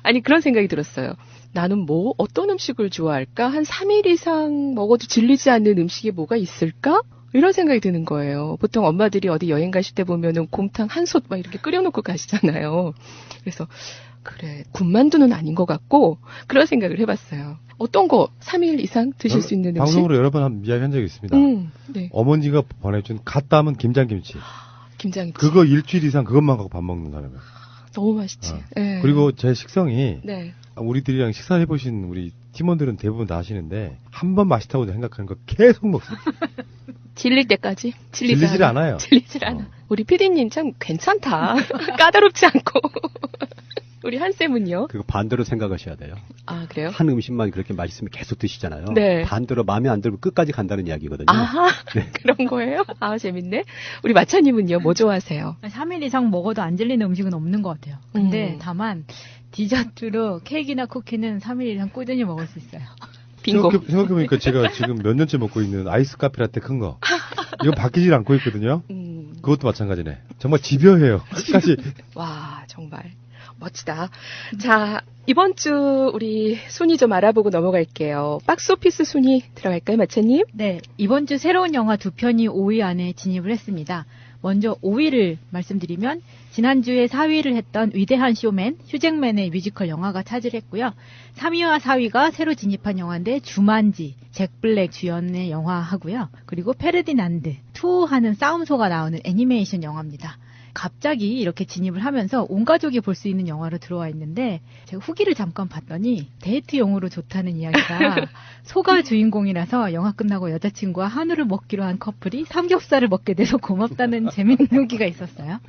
S16: 아니 그런 생각이 들었어요. 나는 뭐 어떤 음식을 좋아할까? 한 3일 이상 먹어도 질리지 않는 음식이 뭐가 있을까? 이런 생각이 드는 거예요. 보통 엄마들이 어디 여행 가실 때 보면은 곰탕 한 솥 막 이렇게 끓여놓고 가시잖아요. 그래서 그래, 군만두는 아닌 것 같고 그런 생각을 해봤어요. 어떤 거 3일 이상 드실 수 있는 음식?
S9: 방송으로 여러 번 이야기한 적이 있습니다.
S16: 네.
S9: 어머니가 보내준 갓 담은 김장김치.
S16: 김장김치.
S9: 그거 일주일 이상 그것만 갖고 밥 먹는 사람이에요.
S16: 너무 맛있지. 네.
S9: 그리고 제 식성이
S16: 네.
S9: 우리들이랑 식사해보신 우리 팀원들은 대부분 다 아시는데 한 번 맛있다고 생각하는 거 계속 먹습니다.
S16: 질릴 때까지?
S9: 질리질 않아요.
S16: 질리질 않아. 우리 PD님 참 괜찮다. 까다롭지 않고. 우리 한쌤은요?
S17: 그거 반대로 생각하셔야 돼요.
S16: 아, 그래요?
S17: 한 음식만 그렇게 맛있으면 계속 드시잖아요.
S16: 네.
S17: 반대로 마음에 안 들면 끝까지 간다는 이야기거든요.
S16: 아하, 네. 그런 거예요? 아, 재밌네. 우리 마차님은요, 뭐 좋아하세요?
S10: 3일 이상 먹어도 안 질리는 음식은 없는 것 같아요. 근데 다만 디저트로 케이크나 쿠키는 3일 이상 꾸준히 먹을 수 있어요.
S16: 빙고.
S9: 생각해보니까 제가 지금 몇 년째 먹고 있는 아이스 카페라떼 큰 거. 이거 바뀌질 않고 있거든요. 그것도 마찬가지네. 정말 집요해요. 끝까지.
S16: 와, 정말. 멋지다. 자, 이번 주 우리 순위 좀 알아보고 넘어갈게요. 박스오피스 순위 들어갈까요, 마차님?
S10: 네, 이번 주 새로운 영화 2편이 5위 안에 진입을 했습니다. 먼저 5위를 말씀드리면 지난주에 4위를 했던 위대한 쇼맨, 휴잭맨의 뮤지컬 영화가 차지했고요. 3위와 4위가 새로 진입한 영화인데 주만지, 잭 블랙 주연의 영화 하고요. 그리고 페르디난드, 투 하는 싸움소가 나오는 애니메이션 영화입니다. 갑자기 이렇게 진입을 하면서 온 가족이 볼 수 있는 영화로 들어와 있는데 제가 후기를 잠깐 봤더니 데이트용으로 좋다는 이야기가 소가 주인공이라서 영화 끝나고 여자친구와 한우를 먹기로 한 커플이 삼겹살을 먹게 돼서 고맙다는 재밌는 후기가 있었어요.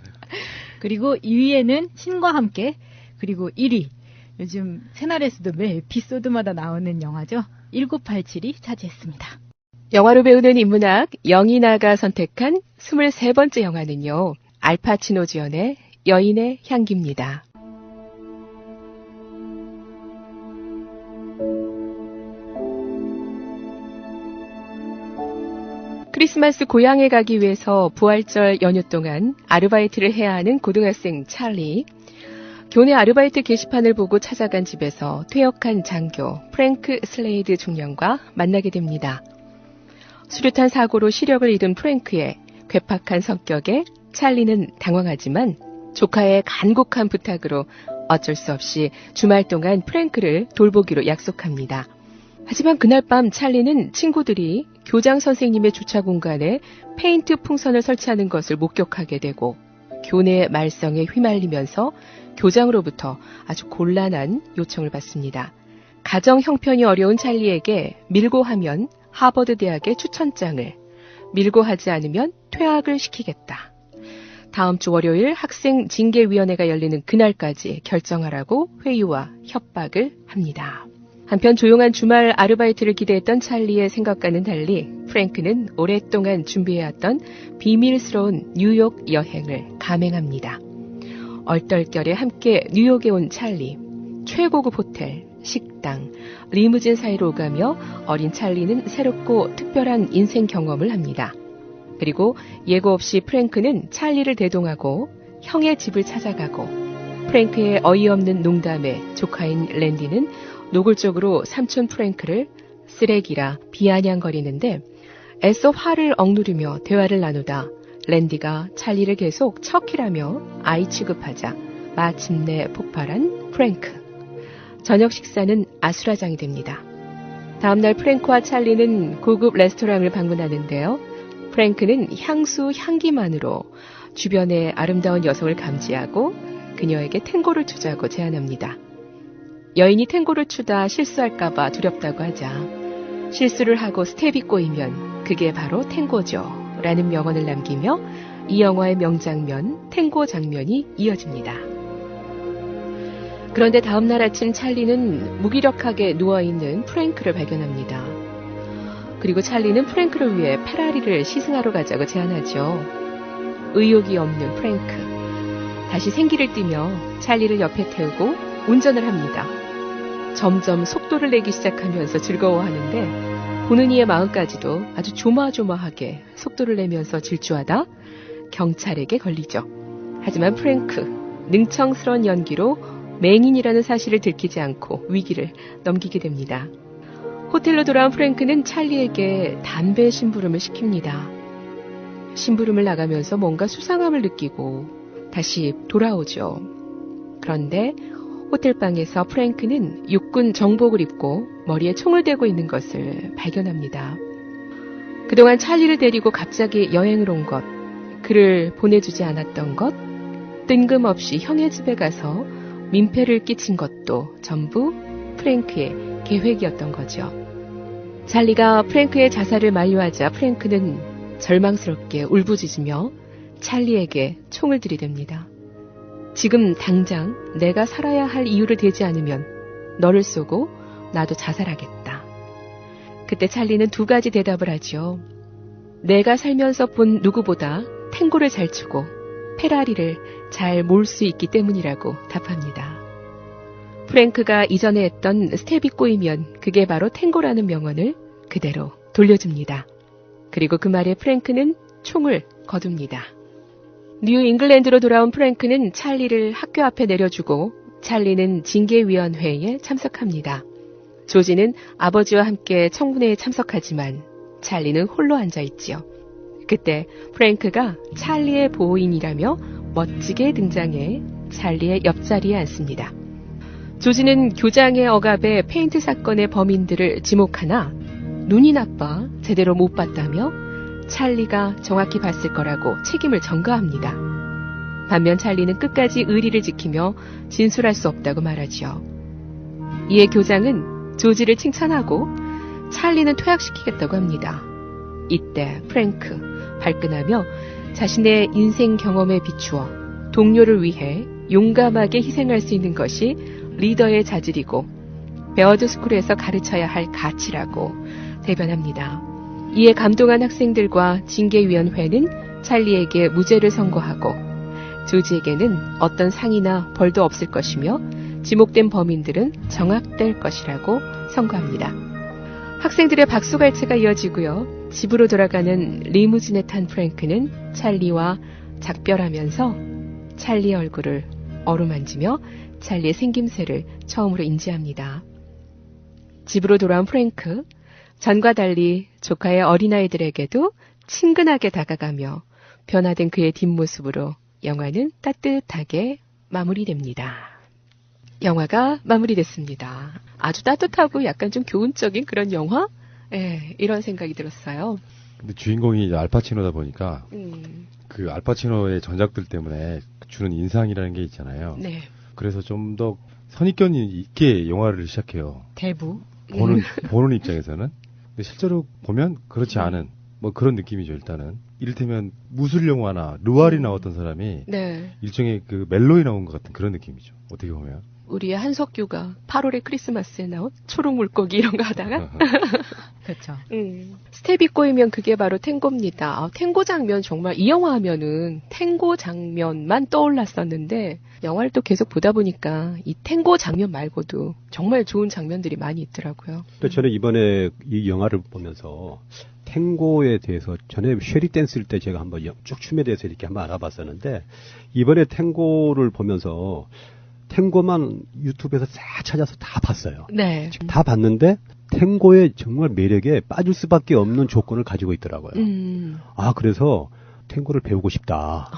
S10: 그리고 2위에는 신과 함께, 그리고 1위 요즘 새날에서도 매 에피소드마다 나오는 영화죠. 1987이 차지했습니다.
S16: 영화로 배우는 인문학 영인아가 선택한 23번째 영화는요. 알파치노 주연의 여인의 향기입니다. 크리스마스 고향에 가기 위해서 부활절 연휴 동안 아르바이트를 해야 하는 고등학생 찰리. 교내 아르바이트 게시판을 보고 찾아간 집에서 퇴역한 장교 프랭크 슬레이드 중령과 만나게 됩니다. 수류탄 사고로 시력을 잃은 프랭크의 괴팍한 성격에 찰리는 당황하지만 조카의 간곡한 부탁으로 어쩔 수 없이 주말 동안 프랭크를 돌보기로 약속합니다. 하지만 그날 밤 찰리는 친구들이 교장 선생님의 주차 공간에 페인트 풍선을 설치하는 것을 목격하게 되고 교내의 말썽에 휘말리면서 교장으로부터 아주 곤란한 요청을 받습니다. 가정 형편이 어려운 찰리에게 밀고 하면 하버드 대학의 추천장을, 밀고 하지 않으면 퇴학을 시키겠다. 다음 주 월요일 학생 징계위원회가 열리는 그날까지 결정하라고 회유와 협박을 합니다. 한편 조용한 주말 아르바이트를 기대했던 찰리의 생각과는 달리 프랭크는 오랫동안 준비해왔던 비밀스러운 뉴욕 여행을 감행합니다. 얼떨결에 함께 뉴욕에 온 찰리, 최고급 호텔, 식당, 리무진 사이로 오가며 어린 찰리는 새롭고 특별한 인생 경험을 합니다. 그리고 예고 없이 프랭크는 찰리를 대동하고 형의 집을 찾아가고 프랭크의 어이없는 농담에 조카인 랜디는 노골적으로 삼촌 프랭크를 쓰레기라 비아냥거리는데 애써 화를 억누르며 대화를 나누다 랜디가 찰리를 계속 척키라며 아이 취급하자 마침내 폭발한 프랭크. 저녁 식사는 아수라장이 됩니다. 다음날 프랭크와 찰리는 고급 레스토랑을 방문하는데요. 프랭크는 향수 향기만으로 주변의 아름다운 여성을 감지하고 그녀에게 탱고를 추자고 제안합니다. 여인이 탱고를 추다 실수할까봐 두렵다고 하자 실수를 하고 스텝이 꼬이면 그게 바로 탱고죠 라는 명언을 남기며 이 영화의 명장면 탱고 장면이 이어집니다. 그런데 다음날 아침 찰리는 무기력하게 누워있는 프랭크를 발견합니다. 그리고 찰리는 프랭크를 위해 페라리를 시승하러 가자고 제안하죠. 의욕이 없는 프랭크. 다시 생기를 띠며 찰리를 옆에 태우고 운전을 합니다. 점점 속도를 내기 시작하면서 즐거워하는데 보는 이의 마음까지도 아주 조마조마하게 속도를 내면서 질주하다 경찰에게 걸리죠. 하지만 프랭크, 능청스러운 연기로 맹인이라는 사실을 들키지 않고 위기를 넘기게 됩니다. 호텔로 돌아온 프랭크는 찰리에게 담배 심부름을 시킵니다. 심부름을 나가면서 뭔가 수상함을 느끼고 다시 돌아오죠. 그런데 호텔방에서 프랭크는 육군 정복을 입고 머리에 총을 대고 있는 것을 발견합니다. 그동안 찰리를 데리고 갑자기 여행을 온 것, 그를 보내주지 않았던 것, 뜬금없이 형의 집에 가서 민폐를 끼친 것도 전부 프랭크의 계획이었던 거죠. 찰리가 프랭크의 자살을 만류하자 프랭크는 절망스럽게 울부짖으며 찰리에게 총을 들이댑니다. 지금 당장 내가 살아야 할 이유를 대지 않으면 너를 쏘고 나도 자살하겠다. 그때 찰리는 두 가지 대답을 하죠. 내가 살면서 본 누구보다 탱고를 잘 추고 페라리를 잘 몰 수 있기 때문이라고 답합니다. 프랭크가 이전에 했던 스텝이 꼬이면 그게 바로 탱고라는 명언을 그대로 돌려줍니다. 그리고 그 말에 프랭크는 총을 거둡니다. 뉴 잉글랜드로 돌아온 프랭크는 찰리를 학교 앞에 내려주고 찰리는 징계위원회에 참석합니다. 조지는 아버지와 함께 청문회에 참석하지만 찰리는 홀로 앉아있지요. 그때 프랭크가 찰리의 보호인이라며 멋지게 등장해 찰리의 옆자리에 앉습니다. 조지는 교장의 억압에 페인트 사건의 범인들을 지목하나 눈이 나빠 제대로 못 봤다며 찰리가 정확히 봤을 거라고 책임을 전가합니다. 반면 찰리는 끝까지 의리를 지키며 진술할 수 없다고 말하지요. 이에 교장은 조지를 칭찬하고 찰리는 퇴학시키겠다고 합니다. 이때 프랭크 발끈하며 자신의 인생 경험에 비추어 동료를 위해 용감하게 희생할 수 있는 것이 리더의 자질이고 베어드스쿨에서 가르쳐야 할 가치라고 대변합니다. 이에 감동한 학생들과 징계위원회는 찰리에게 무죄를 선고하고 조지에게는 어떤 상이나 벌도 없을 것이며 지목된 범인들은 정학될 것이라고 선고합니다. 학생들의 박수갈채가 이어지고요. 집으로 돌아가는 리무진에 탄 프랭크는 찰리와 작별하면서 찰리의 얼굴을 어루만지며 찰리의 생김새를 처음으로 인지합니다. 집으로 돌아온 프랭크, 전과 달리 조카의 어린아이들에게도 친근하게 다가가며 변화된 그의 뒷모습으로 영화는 따뜻하게 마무리됩니다. 영화가 마무리됐습니다. 아주 따뜻하고 약간 좀 교훈적인 그런 영화? 예, 이런 생각이 들었어요.
S9: 근데 주인공이 알파치노다 보니까 그 알파치노의 전작들 때문에 주는 인상이라는 게 있잖아요.
S16: 네.
S9: 그래서 좀 더 선입견이 있게 영화를 시작해요.
S10: 대부.
S9: 보는 입장에서는. 근데 실제로 보면 그렇지 않은 뭐 그런 느낌이죠. 일단은 이를테면 무술 영화나 르왈이 나왔던 사람이
S16: 네.
S9: 일종의 그 멜로에 나온 것 같은 그런 느낌이죠. 어떻게 보면.
S16: 우리의 한석규가 8월의 크리스마스에 나온 초록 물고기 이런 거 하다가
S10: 그렇죠.
S16: 스텝이 꼬이면 그게 바로 탱고입니다. 아, 탱고 장면 정말 이 영화 하면은 탱고 장면만 떠올랐었는데 영화를 또 계속 보다 보니까 이 탱고 장면 말고도 정말 좋은 장면들이 많이 있더라고요.
S17: 저는 이번에 이 영화를 보면서 탱고에 대해서 전에 쉐리 댄스일 때 제가 한번 쭉 춤에 대해서 이렇게 한번 알아봤었는데 이번에 탱고를 보면서 탱고만 유튜브에서 싹 찾아서 다 봤어요.
S16: 네.
S17: 다 봤는데 탱고의 정말 매력에 빠질 수밖에 없는 조건을 가지고 있더라고요. 아, 그래서 탱고를 배우고 싶다.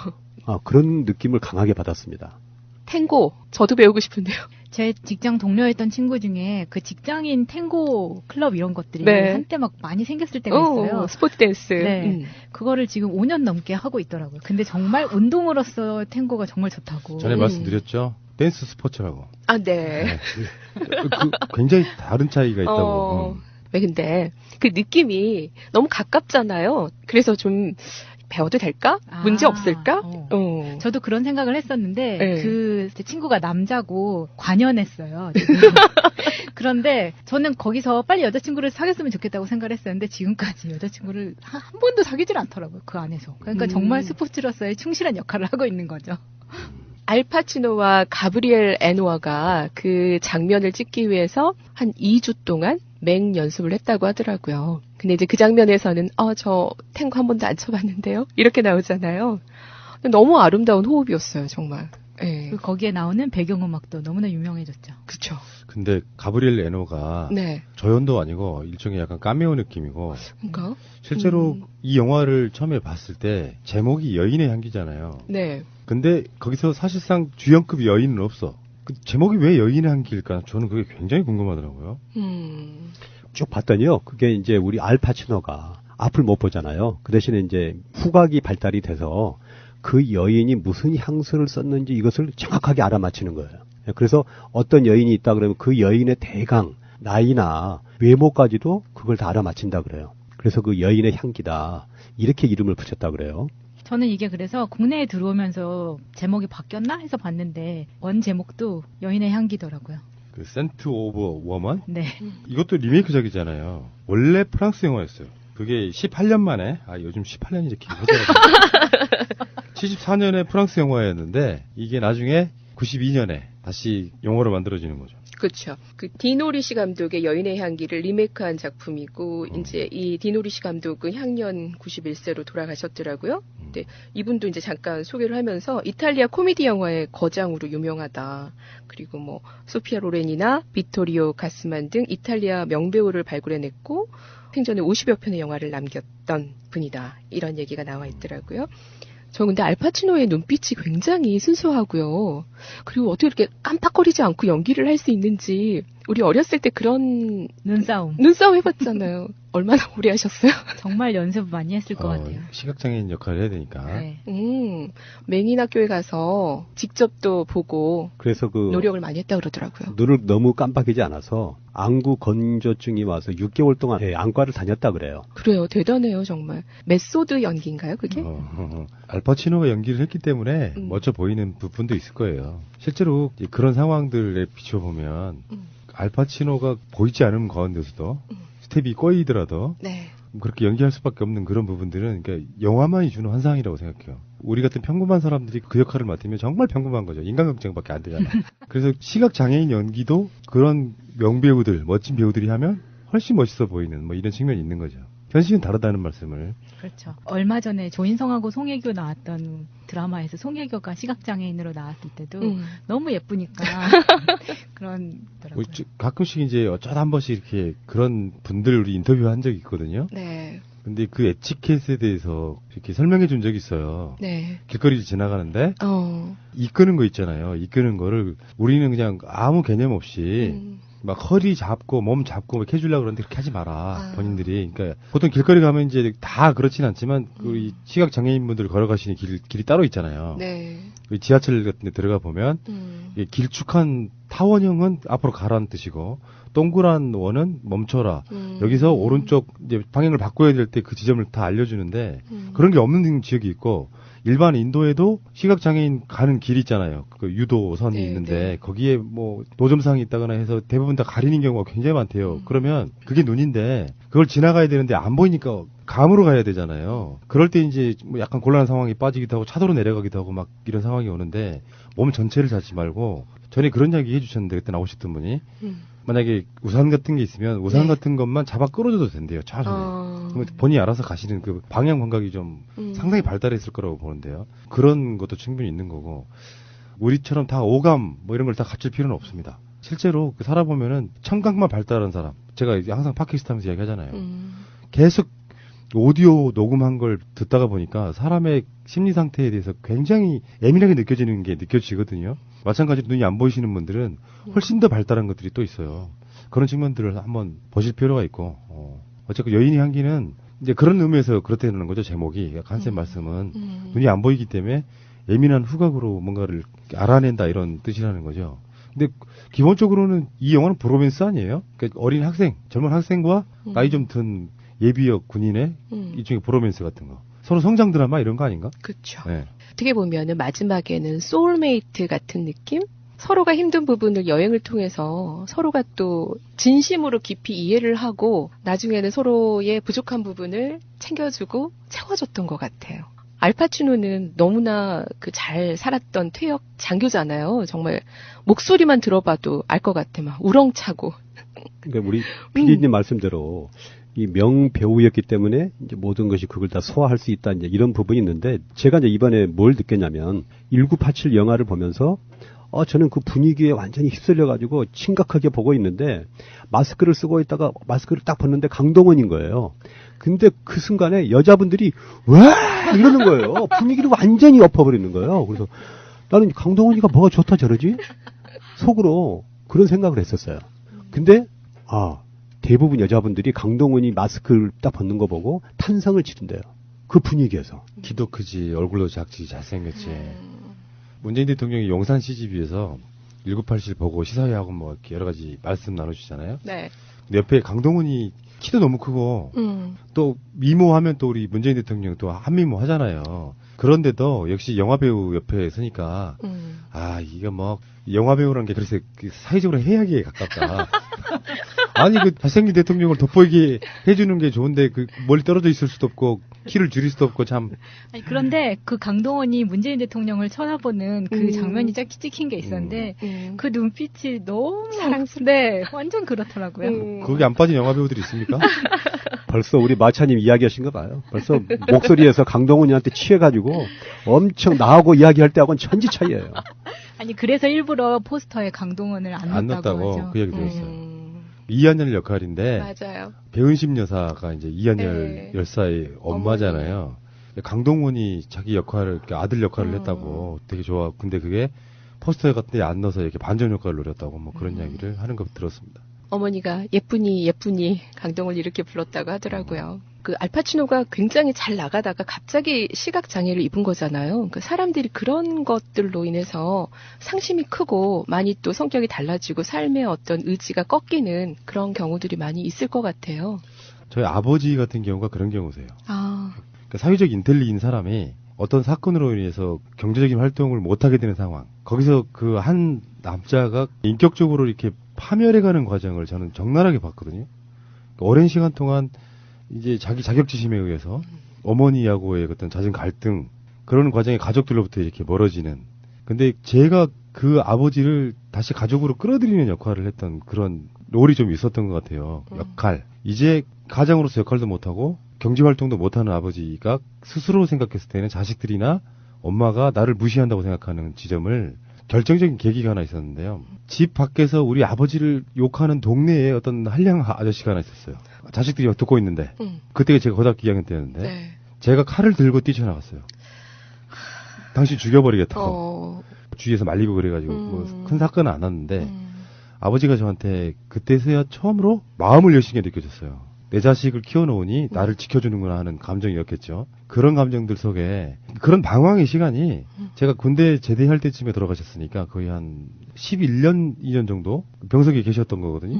S17: 그런 느낌을 강하게 받았습니다.
S16: 탱고 저도 배우고 싶은데요.
S10: 제 직장 동료였던 친구 중에 그 직장인 탱고 클럽 이런 것들이
S16: 네.
S10: 한때 막 많이 생겼을 때가 있어요.
S16: 스포츠 댄스.
S10: 네. 그거를 지금 5년 넘게 하고 있더라고요. 근데 정말 운동으로서 탱고가 정말 좋다고.
S9: 전에 말씀드렸죠. 댄스 스포츠라고.
S16: 아, 네.
S9: 굉장히 다른 차이가 있다고.
S16: 왜 근데 그 느낌이 너무 가깝잖아요. 그래서 좀 배워도 될까? 문제 없을까?
S10: 저도 그런 생각을 했었는데
S16: 네.
S10: 그 제 친구가 남자고 관연했어요. 그런데 저는 거기서 빨리 여자친구를 사귀었으면 좋겠다고 생각을 했었는데 지금까지 여자친구를 한 번도 사귀질 않더라고요. 그 안에서. 그러니까 정말 스포츠로서의 충실한 역할을 하고 있는 거죠.
S16: 알파치노와 가브리엘 애노아가 그 장면을 찍기 위해서 한 2주 동안 맹 연습을 했다고 하더라고요. 근데 이제 그 장면에서는 저 탱고 한 번도 안 쳐봤는데요. 이렇게 나오잖아요. 너무 아름다운 호흡이었어요, 정말. 네.
S10: 그리고 거기에 나오는 배경음악도 너무나 유명해졌죠.
S16: 그렇죠.
S9: 근데 가브리엘 애노가
S16: 네.
S9: 조연도 아니고 일종의 약간 카메오 느낌이고.
S16: 그러니까?
S9: 실제로 이 영화를 처음에 봤을 때 제목이 여인의 향기잖아요.
S16: 네.
S9: 근데 거기서 사실상 주연급 여인은 없어. 그 제목이 왜 여인의 향기일까? 저는 그게 굉장히 궁금하더라고요.
S17: 쭉 봤더니요. 그게 이제 우리 알파치노가 앞을 못 보잖아요. 그 대신에 이제 후각이 발달이 돼서 그 여인이 무슨 향수를 썼는지 이것을 정확하게 알아맞히는 거예요. 그래서 어떤 여인이 있다 그러면 그 여인의 대강, 나이나 외모까지도 그걸 다 알아맞힌다 그래요. 그래서 그 여인의 향기다. 이렇게 이름을 붙였다 그래요.
S10: 저는 이게 그래서 국내에 들어오면서 제목이 바뀌었나 해서 봤는데 원 제목도 여인의 향기더라고요.
S9: 그 센트 오브 워먼?
S10: 네.
S9: 이것도 리메이크작이잖아요. 원래 프랑스 영화였어요. 그게 18년 만에, 요즘 18년이 이렇게 길어져가지고 74년에 프랑스 영화였는데 이게 나중에 92년에 다시 영화로 만들어지는 거죠.
S16: 그렇죠. 그 디노리시 감독의 여인의 향기를 리메이크한 작품이고 이제 이 디노리시 감독은 향년 91세로 돌아가셨더라고요. 근데 이분도 이제 잠깐 소개를 하면서 이탈리아 코미디 영화의 거장으로 유명하다. 그리고 뭐 소피아 로렌이나 비토리오 가스만 등 이탈리아 명배우를 발굴해냈고 생전에 50여 편의 영화를 남겼던 분이다. 이런 얘기가 나와 있더라고요. 저 근데 알파치노의 눈빛이 굉장히 순수하고요. 그리고 어떻게 이렇게 깜빡거리지 않고 연기를 할 수 있는지 우리 어렸을 때 그런 눈싸움 해봤잖아요. 얼마나 오래 하셨어요?
S10: 정말 연습 많이 했을 것 같아요.
S9: 시각장애인 역할을 해야 되니까.
S10: 네.
S16: 맹인학교에 가서 직접 또 보고
S17: 그래서 그
S16: 노력을 많이 했다 그러더라고요.
S17: 눈을 너무 깜빡이지 않아서 안구 건조증이 와서 6개월 동안 안과를 다녔다 그래요.
S16: 그래요. 대단해요 정말. 메소드 연기인가요 그게?
S9: 알파치노가 연기를 했기 때문에 멋져 보이는 부분도 있을 거예요. 실제로 그런 상황들에 비춰보면 알파치노가 보이지 않은 가운데서도 스텝이 꼬이더라도
S16: 네.
S9: 그렇게 연기할 수밖에 없는 그런 부분들은 그러니까 영화만이 주는 환상이라고 생각해요. 우리 같은 평범한 사람들이 그 역할을 맡으면 정말 평범한 거죠. 인간극장밖에 안 되잖아. 그래서 시각장애인 연기도 그런 명배우들, 멋진 배우들이 하면 훨씬 멋있어 보이는 뭐 이런 측면이 있는 거죠. 현실은 다르다는 말씀을.
S10: 그렇죠. 얼마 전에 조인성하고 송혜교 나왔던 드라마에서 송혜교가 시각장애인으로 나왔을 때도 너무 예쁘니까 그런더라고요.
S9: 가끔씩 이제 어쩌다 한 번씩 이렇게 그런 분들 우리 인터뷰한 적이 있거든요.
S16: 네.
S9: 근데 그 에티켓에 대해서 이렇게 설명해 준 적이 있어요.
S16: 네.
S9: 길거리를 지나가는데 이끄는 거 있잖아요. 이끄는 거를 우리는 그냥 아무 개념 없이 막 허리 잡고 몸 잡고 이렇게 해주려고 그러는데 그렇게 하지 마라. 본인들이. 그러니까 보통 길거리 가면 이제 다 그렇진 않지만 우리 시각 장애인분들 걸어가시는 길이 따로 있잖아요.
S16: 네.
S9: 지하철 같은 데 들어가 보면 길쭉한 타원형은 앞으로 가라는 뜻이고 동그란 원은 멈춰라. 여기서 오른쪽 이제 방향을 바꿔야 될 때 그 지점을 다 알려주는데 그런 게 없는 지역이 있고 일반 인도에도 시각장애인 가는 길 있잖아요. 그 유도선이 있는데 거기에 뭐 노점상이 있다거나 해서 대부분 다 가리는 경우가 굉장히 많대요. 그러면 그게 눈인데 그걸 지나가야 되는데 안 보이니까 감으로 가야 되잖아요. 그럴 때 이제 뭐 약간 곤란한 상황이 빠지기도 하고 차도로 내려가기도 하고 막 이런 상황이 오는데 몸 전체를 잡지 말고 전에 그런 이야기 해주셨는데 그때 나오셨던 분이 만약에 우산 같은 게 있으면 우산 같은 것만 잡아 끌어줘도 된대요. 천천히. 그러면 본인이 알아서 가시는 그 방향 감각이 좀 상당히 발달했을 거라고 보는데요. 그런 것도 충분히 있는 거고 우리처럼 다 오감 뭐 이런 걸 다 갖출 필요는 없습니다. 실제로 살아보면은 청각만 발달한 사람 제가 이제 항상 팟캐스트 하면서 이야기하잖아요. 계속 오디오 녹음한 걸 듣다가 보니까 사람의 심리 상태에 대해서 굉장히 예민하게 느껴지는 게 느껴지거든요. 마찬가지로 눈이 안 보이시는 분들은 훨씬 더 발달한 것들이 또 있어요. 그런 측면들을 한번 보실 필요가 있고, 어쨌든 여인의 향기는 이제 그런 의미에서 그렇다는 거죠, 제목이. 간쌤 말씀은 눈이 안 보이기 때문에 예민한 후각으로 뭔가를 알아낸다 이런 뜻이라는 거죠. 근데 기본적으로는 이 영화는 브로맨스 아니에요? 그러니까 어린 학생, 젊은 학생과 나이 좀 든 예비역 군인의 일종의 브로맨스 같은 거. 서로 성장 드라마 이런 거 아닌가?
S16: 그렇죠.
S9: 네.
S16: 어떻게 보면은 마지막에는 소울메이트 같은 느낌? 서로가 힘든 부분을 여행을 통해서 서로가 또 진심으로 깊이 이해를 하고 나중에는 서로의 부족한 부분을 챙겨주고 채워줬던 것 같아요. 알파치노는 너무나 그 잘 살았던 퇴역 장교잖아요. 정말 목소리만 들어봐도 알 것 같아. 막 우렁차고.
S17: 그러니까 우리 PD님 말씀대로 이 명배우였기 때문에 이제 모든 것이 그걸 다 소화할 수 있다 이제 이런 부분이 있는데 제가 이제 이번에 뭘 느꼈냐면 1987 영화를 보면서 저는 그 분위기에 완전히 휩쓸려가지고 심각하게 보고 있는데 마스크를 쓰고 있다가 마스크를 딱 벗는데 강동원인 거예요. 근데 그 순간에 여자분들이 와 이러는 거예요. 분위기를 완전히 엎어버리는 거예요. 그래서 나는 강동원이가 뭐가 좋다 저러지? 속으로 그런 생각을 했었어요. 근데 대부분 여자분들이 강동원이 마스크를 딱 벗는 거 보고 탄성을 치른대요. 그 분위기에서.
S18: 키도 크지, 얼굴도 작지, 잘생겼지. 문재인 대통령이 용산 CGV에서 1987 보고 시사회하고 뭐 이렇게 여러 가지 말씀 나눠주잖아요.
S16: 네.
S18: 근데 옆에 강동원이 키도 너무 크고 또 미모하면 또 우리 문재인 대통령 또 한미모 하잖아요. 그런데도 역시 영화배우 옆에 서니까 이거 뭐 영화배우라는 게 그래서 사회적으로 해악에 가깝다. 아니 그 잘생긴 대통령을 돋보이게 해주는 게 좋은데 그 멀리 떨어져 있을 수도 없고 키를 줄일 수도 없고 참.
S10: 아니, 그런데 그 강동원이 문재인 대통령을 쳐다보는 그 장면이 딱 찍힌 게 있었는데 그 눈빛이 너무 네, 완전 그렇더라고요.
S18: 거기 안 빠진 영화배우들이 있습니까?
S17: 벌써 우리 마차님 이야기하신 거 봐요. 벌써 목소리에서 강동원이한테 취해가지고 엄청 나하고 이야기할 때하고는 천지 차이예요.
S10: 아니 그래서 일부러 포스터에 강동원을 안 넣었다고 하죠.
S18: 그 얘기 들었어요. 이한열 역할인데
S16: 맞아요.
S18: 배은심 여사가 이제 이한열 열사의 엄마잖아요. 강동원이 자기 역할을 아들 역할을 했다고 되게 좋아. 근데 그게 포스터에 같은 데 안 넣어서 이렇게 반전 효과를 노렸다고 뭐 그런 이야기를 하는 거 들었습니다.
S16: 어머니가 예쁜이 강동을 이렇게 불렀다고 하더라고요. 그 알파치노가 굉장히 잘 나가다가 갑자기 시각장애를 입은 거잖아요. 그 사람들이 그런 것들로 인해서 상심이 크고 많이 또 성격이 달라지고 삶의 어떤 의지가 꺾이는 그런 경우들이 많이 있을 것 같아요.
S18: 저희 아버지 같은 경우가 그런 경우세요.
S16: 그러니까
S18: 사회적 인텔리인 사람이 어떤 사건으로 인해서 경제적인 활동을 못하게 되는 상황. 거기서 그 한 남자가 인격적으로 이렇게 파멸해가는 과정을 저는 적나라하게 봤거든요. 오랜 시간 동안 이제 자기 자격지심에 의해서 어머니하고의 어떤 잦은 갈등, 그런 과정에 가족들로부터 이렇게 멀어지는. 근데 제가 그 아버지를 다시 가족으로 끌어들이는 역할을 했던 그런 롤이 좀 있었던 것 같아요. 역할. 이제 가장으로서 역할도 못하고 경제활동도 못하는 아버지가 스스로 생각했을 때는 자식들이나 엄마가 나를 무시한다고 생각하는 지점을 결정적인 계기가 하나 있었는데요. 집 밖에서 우리 아버지를 욕하는 동네에 어떤 한량 아저씨가 하나 있었어요. 자식들이 듣고 있는데 그때가 제가 고등학교 2학년 때였는데
S16: 네.
S18: 제가 칼을 들고 뛰쳐나갔어요. 당신 죽여버리겠다고. 주위에서 말리고 그래가지고 뭐 큰 사건은 안 났는데 아버지가 저한테 그때서야 처음으로 마음을 여신 게 느껴졌어요. 내 자식을 키워놓으니 나를 지켜주는구나 하는 감정이었겠죠. 그런 감정들 속에 그런 방황의 시간이 제가 군대 제대할 때쯤에 돌아가셨으니까 거의 한 11년, 2년 정도 병석에 계셨던 거거든요.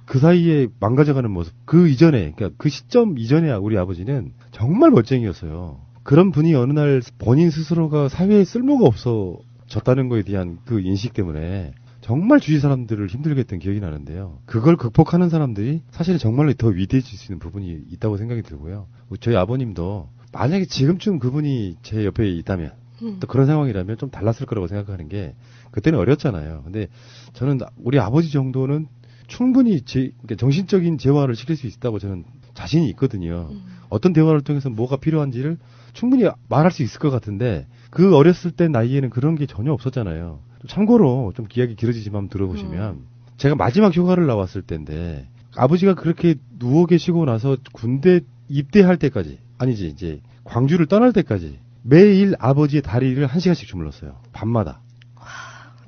S18: 그 사이에 망가져가는 모습, 그 이전에, 그러니까 그 시점 이전에 우리 아버지는 정말 멋쟁이였어요. 그런 분이 어느 날 본인 스스로가 사회에 쓸모가 없어졌다는 거에 대한 그 인식 때문에 정말 주위 사람들을 힘들게 했던 기억이 나는데요. 그걸 극복하는 사람들이 사실은 정말로 더 위대해질 수 있는 부분이 있다고 생각이 들고요. 저희 아버님도 만약에 지금쯤 그분이 제 옆에 있다면 또 그런 상황이라면 좀 달랐을 거라고 생각하는 게 그때는 어렸잖아요. 근데 저는 우리 아버지 정도는 충분히 그러니까 정신적인 재활을 시킬 수 있다고 저는 자신이 있거든요. 어떤 대화를 통해서 뭐가 필요한지를 충분히 말할 수 있을 것 같은데 그 어렸을 때 나이에는 그런 게 전혀 없었잖아요. 참고로 좀 이야기 길어지지만 들어보시면 제가 마지막 휴가를 나왔을 때인데 아버지가 그렇게 누워 계시고 나서 군대 입대할 때까지 아니지 이제 광주를 떠날 때까지 매일 아버지의 다리를 1시간씩 주물렀어요. 밤마다.
S16: 와,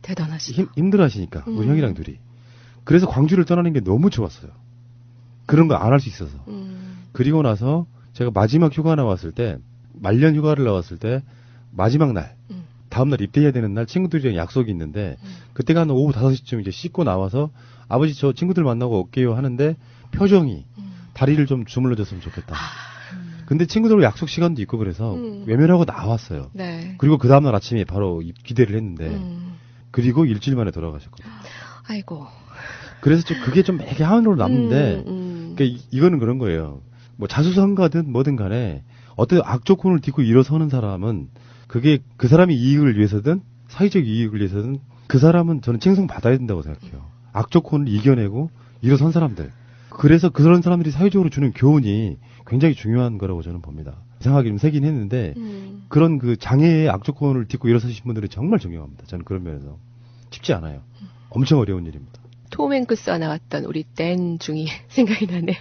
S16: 대단하시다.
S18: 힘들어하시니까 우리 형이랑 둘이. 그래서 광주를 떠나는 게 너무 좋았어요. 그런 거 안 할 수 있어서. 그리고 나서 제가 마지막 휴가 나왔을 때 말년 휴가를 나왔을 때 마지막 날 다음날 입대해야 되는 날 친구들이랑 약속이 있는데 그때가 한 오후 5시쯤 이제 씻고 나와서 아버지 저 친구들 만나고 올게요 하는데 표정이 다리를 좀 주물러줬으면 좋겠다. 근데 친구들하고 약속 시간도 있고 그래서 외면하고 나왔어요.
S16: 네.
S18: 그리고 그 다음날 아침에 바로 기대를 했는데 그리고 일주일 만에 돌아가셨거든요.
S16: 아이고.
S18: 그래서 좀 그게 좀 애매한으로 남는데 그러니까 이거는 그런 거예요. 뭐 자수성가든 뭐든 간에 어떤 악조건을 딛고 일어서는 사람은 그게 그 사람의 이익을 위해서든 사회적 이익을 위해서든 그 사람은 저는 칭송받아야 된다고 생각해요. 악조건을 이겨내고 일어선 사람들. 그래서 그런 사람들이 사회적으로 주는 교훈이 굉장히 중요한 거라고 저는 봅니다. 이상하게 좀 세긴 했는데 그런 그 장애의 악조건을 딛고 일어서신 분들은 정말 존경합니다. 저는 그런 면에서 쉽지 않아요. 엄청 어려운 일입니다.
S16: 톰 행크스가 나왔던 우리 댄 중이 생각이 나네요.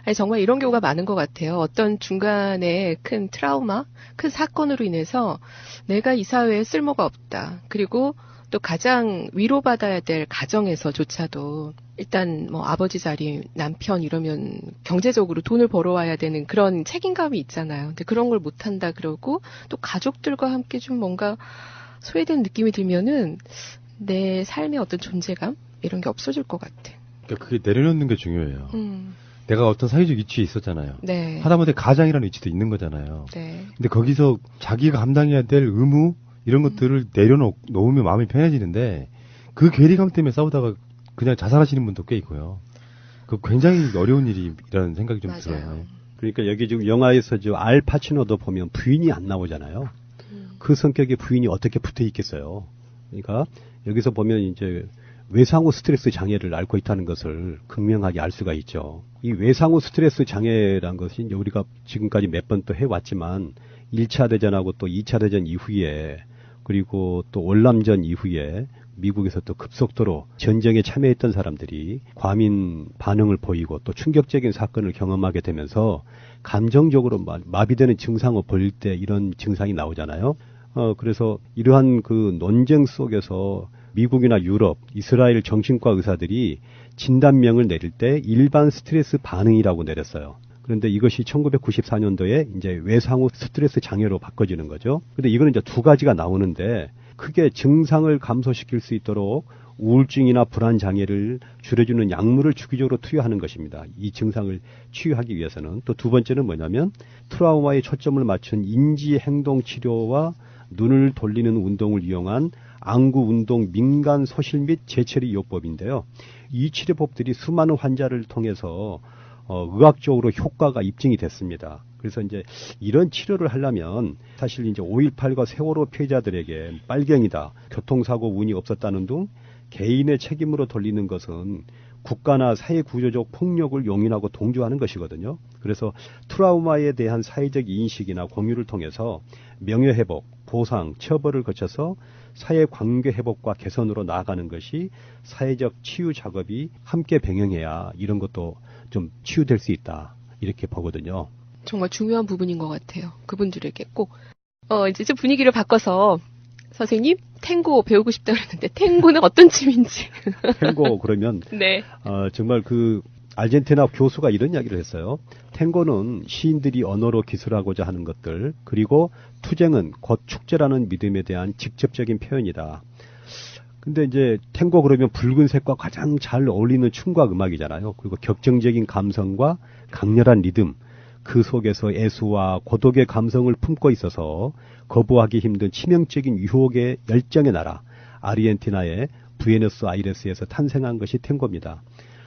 S16: 아니, 정말 이런 경우가 많은 것 같아요. 어떤 중간에 큰 트라우마, 큰 사건으로 인해서 내가 이 사회에 쓸모가 없다. 그리고 또 가장 위로받아야 될 가정에서조차도 일단 뭐 아버지 자리, 남편 이러면 경제적으로 돈을 벌어와야 되는 그런 책임감이 있잖아요. 근데 그런 걸 못한다 그러고 또 가족들과 함께 좀 뭔가 소외된 느낌이 들면은 내 삶의 어떤 존재감 이런 게 없어질 것 같아.
S18: 그러니까 그게 내려놓는 게 중요해요. 내가 어떤 사회적 위치에 있었잖아요.
S16: 네.
S18: 하다못해 가장이라는 위치도 있는 거잖아요.
S16: 네.
S18: 근데 거기서 자기가 감당해야 될 의무 이런 것들을 내려놓으면 마음이 편해지는데 그 괴리감 때문에 싸우다가 그냥 자살하시는 분도 꽤 있고요. 그 굉장히 어려운 일이라는 생각이 좀 들어요.
S17: 그러니까 여기 지금 영화에서 알 파치노도 보면 부인이 안 나오잖아요. 그 성격의 부인이 어떻게 붙어 있겠어요. 그러니까 여기서 보면 이제 외상후 스트레스 장애를 앓고 있다는 것을 극명하게 알 수가 있죠. 이 외상후 스트레스 장애란 것이 이제 우리가 지금까지 몇 번 또 해왔지만 1차 대전하고 또 2차 대전 이후에 그리고 또 월남전 이후에 미국에서 또 급속도로 전쟁에 참여했던 사람들이 과민 반응을 보이고 또 충격적인 사건을 경험하게 되면서 감정적으로 마비되는 증상을 보일 때 이런 증상이 나오잖아요. 그래서 이러한 그 논쟁 속에서 미국이나 유럽, 이스라엘 정신과 의사들이 진단명을 내릴 때 일반 스트레스 반응이라고 내렸어요. 그런데 이것이 1994년도에 이제 외상후 스트레스 장애로 바꿔지는 거죠. 근데 이거는 이제 두 가지가 나오는데 크게 증상을 감소시킬 수 있도록 우울증이나 불안 장애를 줄여주는 약물을 주기적으로 투여하는 것입니다. 이 증상을 치유하기 위해서는. 또 두 번째는 뭐냐면 트라우마에 초점을 맞춘 인지 행동 치료와 눈을 돌리는 운동을 이용한 안구 운동 민간 소실 및 재처리 요법인데요. 이 치료법들이 수많은 환자를 통해서 의학적으로 효과가 입증이 됐습니다. 그래서 이제 이런 치료를 하려면 사실 이제 5.18과 세월호 피해자들에게 빨갱이다, 교통사고 운이 없었다는 등 개인의 책임으로 돌리는 것은 국가나 사회 구조적 폭력을 용인하고 동조하는 것이거든요. 그래서 트라우마에 대한 사회적 인식이나 공유를 통해서 명예회복, 보상, 처벌을 거쳐서 사회 관계 회복과 개선으로 나아가는 것이 사회적 치유 작업이 함께 병행해야 이런 것도 좀 치유될 수 있다. 이렇게 보거든요.
S16: 정말 중요한 부분인 것 같아요. 그분들에게 꼭. 이제 좀 분위기를 바꿔서 선생님 탱고 배우고 싶다 그랬는데 탱고는 어떤 춤인지.
S17: 탱고 그러면
S16: 네.
S17: 정말 그 아르헨티나 교수가 이런 이야기를 했어요. 탱고는 시인들이 언어로 기술하고자 하는 것들, 그리고 투쟁은 곧 축제라는 믿음에 대한 직접적인 표현이다. 근데 이제 탱고 그러면 붉은색과 가장 잘 어울리는 춤과 음악이잖아요. 그리고 격정적인 감성과 강렬한 리듬, 그 속에서 애수와 고독의 감성을 품고 있어서 거부하기 힘든 치명적인 유혹의 열정의 나라 아르헨티나의 부에노스아이레스에서 탄생한 것이 탱고입니다.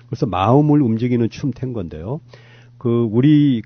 S17: 그래서 마음을 움직이는 춤 탱고인데요. 우리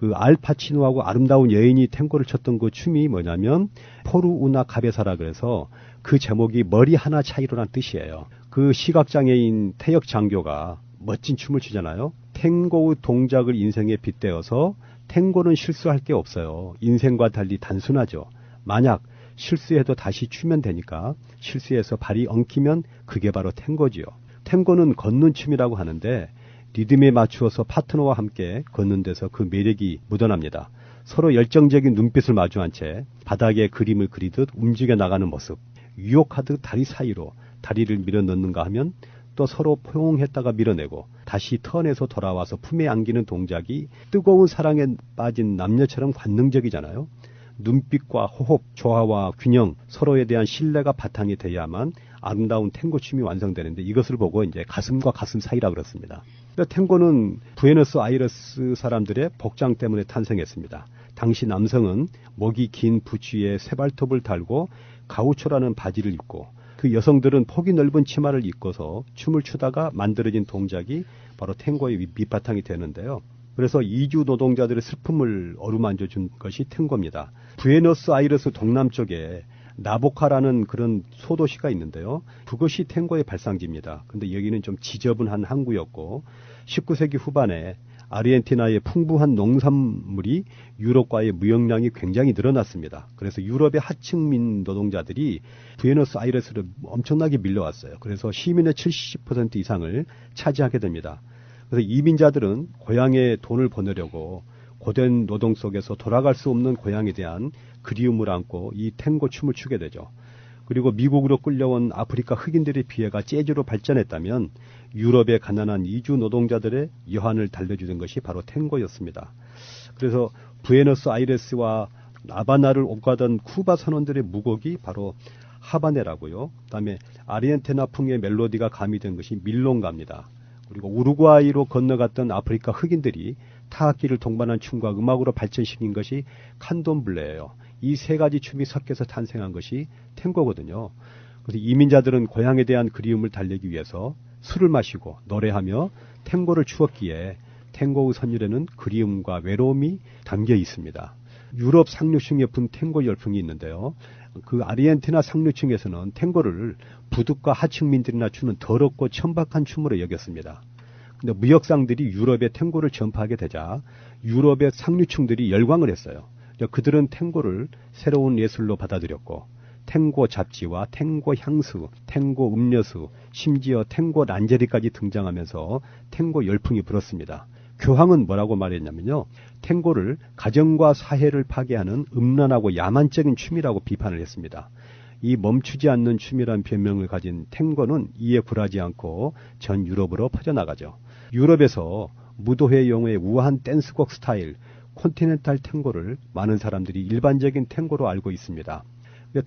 S17: 알파치노하고 아름다운 여인이 탱고를 췄던 그 춤이 뭐냐면 포르우나 카베사라 그래서 그 제목이 머리 하나 차이로란 뜻이에요. 그 시각장애인 태역 장교가 멋진 춤을 추잖아요. 탱고의 동작을 인생에 빗대어서 탱고는 실수할 게 없어요. 인생과 달리 단순하죠. 만약 실수해도 다시 추면 되니까 실수해서 발이 엉키면 그게 바로 탱고지요. 탱고는 걷는 춤이라고 하는데 리듬에 맞추어서 파트너와 함께 걷는 데서 그 매력이 묻어납니다. 서로 열정적인 눈빛을 마주한 채 바닥에 그림을 그리듯 움직여 나가는 모습, 유혹하듯 다리 사이로 다리를 밀어 넣는가 하면 또 서로 포용했다가 밀어내고 다시 턴해서 돌아와서 품에 안기는 동작이 뜨거운 사랑에 빠진 남녀처럼 관능적이잖아요. 눈빛과 호흡, 조화와 균형, 서로에 대한 신뢰가 바탕이 돼야만 아름다운 탱고 춤이 완성되는데 이것을 보고 이제 가슴과 가슴 사이라 그렇습니다. 그러니까 탱고는 부에노스아이레스 사람들의 복장 때문에 탄생했습니다. 당시 남성은 목이 긴 부츠에 세발톱을 달고 가우초라는 바지를 입고 그 여성들은 폭이 넓은 치마를 입고서 춤을 추다가 만들어진 동작이 바로 탱고의 밑바탕이 되는데요. 그래서 이주 노동자들의 슬픔을 어루만져 준 것이 탱고입니다. 부에노스아이레스 동남쪽에 나보카라는 그런 소도시가 있는데요. 그것이 탱고의 발상지입니다. 근데 여기는 좀 지저분한 항구였고 19세기 후반에 아르헨티나의 풍부한 농산물이 유럽과의 무역량이 굉장히 늘어났습니다. 그래서 유럽의 하층민 노동자들이 부에노스아이레스를 엄청나게 밀려왔어요. 그래서 시민의 70% 이상을 차지하게 됩니다. 그래서 이민자들은 고향에 돈을 보내려고 고된 노동 속에서 돌아갈 수 없는 고향에 대한 그리움을 안고 이 탱고 춤을 추게 되죠. 그리고 미국으로 끌려온 아프리카 흑인들의 피해가 재즈로 발전했다면 유럽의 가난한 이주 노동자들의 여한을 달래주던 것이 바로 탱고였습니다. 그래서 부에노스아이레스와 나바나를 오가던 쿠바 선원들의 무곡이 바로 하바네라고요. 그다음에 아르헨티나풍의 멜로디가 가미된 것이 밀롱가입니다. 그리고 우루과이로 건너갔던 아프리카 흑인들이 타악기를 동반한 춤과 음악으로 발전시킨 것이 칸돔블레예요. 이 세 가지 춤이 섞여서 탄생한 것이 탱고거든요. 그래서 이민자들은 고향에 대한 그리움을 달래기 위해서 술을 마시고 노래하며 탱고를 추었기에 탱고의 선율에는 그리움과 외로움이 담겨 있습니다. 유럽 상류층에 분 탱고 열풍이 있는데요. 그 아르헨티나 상류층에서는 탱고를 부득과 하층민들이나 추는 더럽고 천박한 춤으로 여겼습니다. 근데 무역상들이 유럽에 탱고를 전파하게 되자 유럽의 상류층들이 열광을 했어요. 그들은 탱고를 새로운 예술로 받아들였고 탱고 잡지와 탱고 향수, 탱고 음료수, 심지어 탱고 란제리까지 등장하면서 탱고 열풍이 불었습니다. 교황은 뭐라고 말했냐면요. 탱고를 가정과 사회를 파괴하는 음란하고 야만적인 춤이라고 비판을 했습니다. 이 멈추지 않는 춤이란 별명을 가진 탱고는 이에 굴하지 않고 전 유럽으로 퍼져나가죠. 유럽에서 무도회 용어의 우아한 댄스곡 스타일, 콘티넨탈 탱고를 많은 사람들이 일반적인 탱고로 알고 있습니다.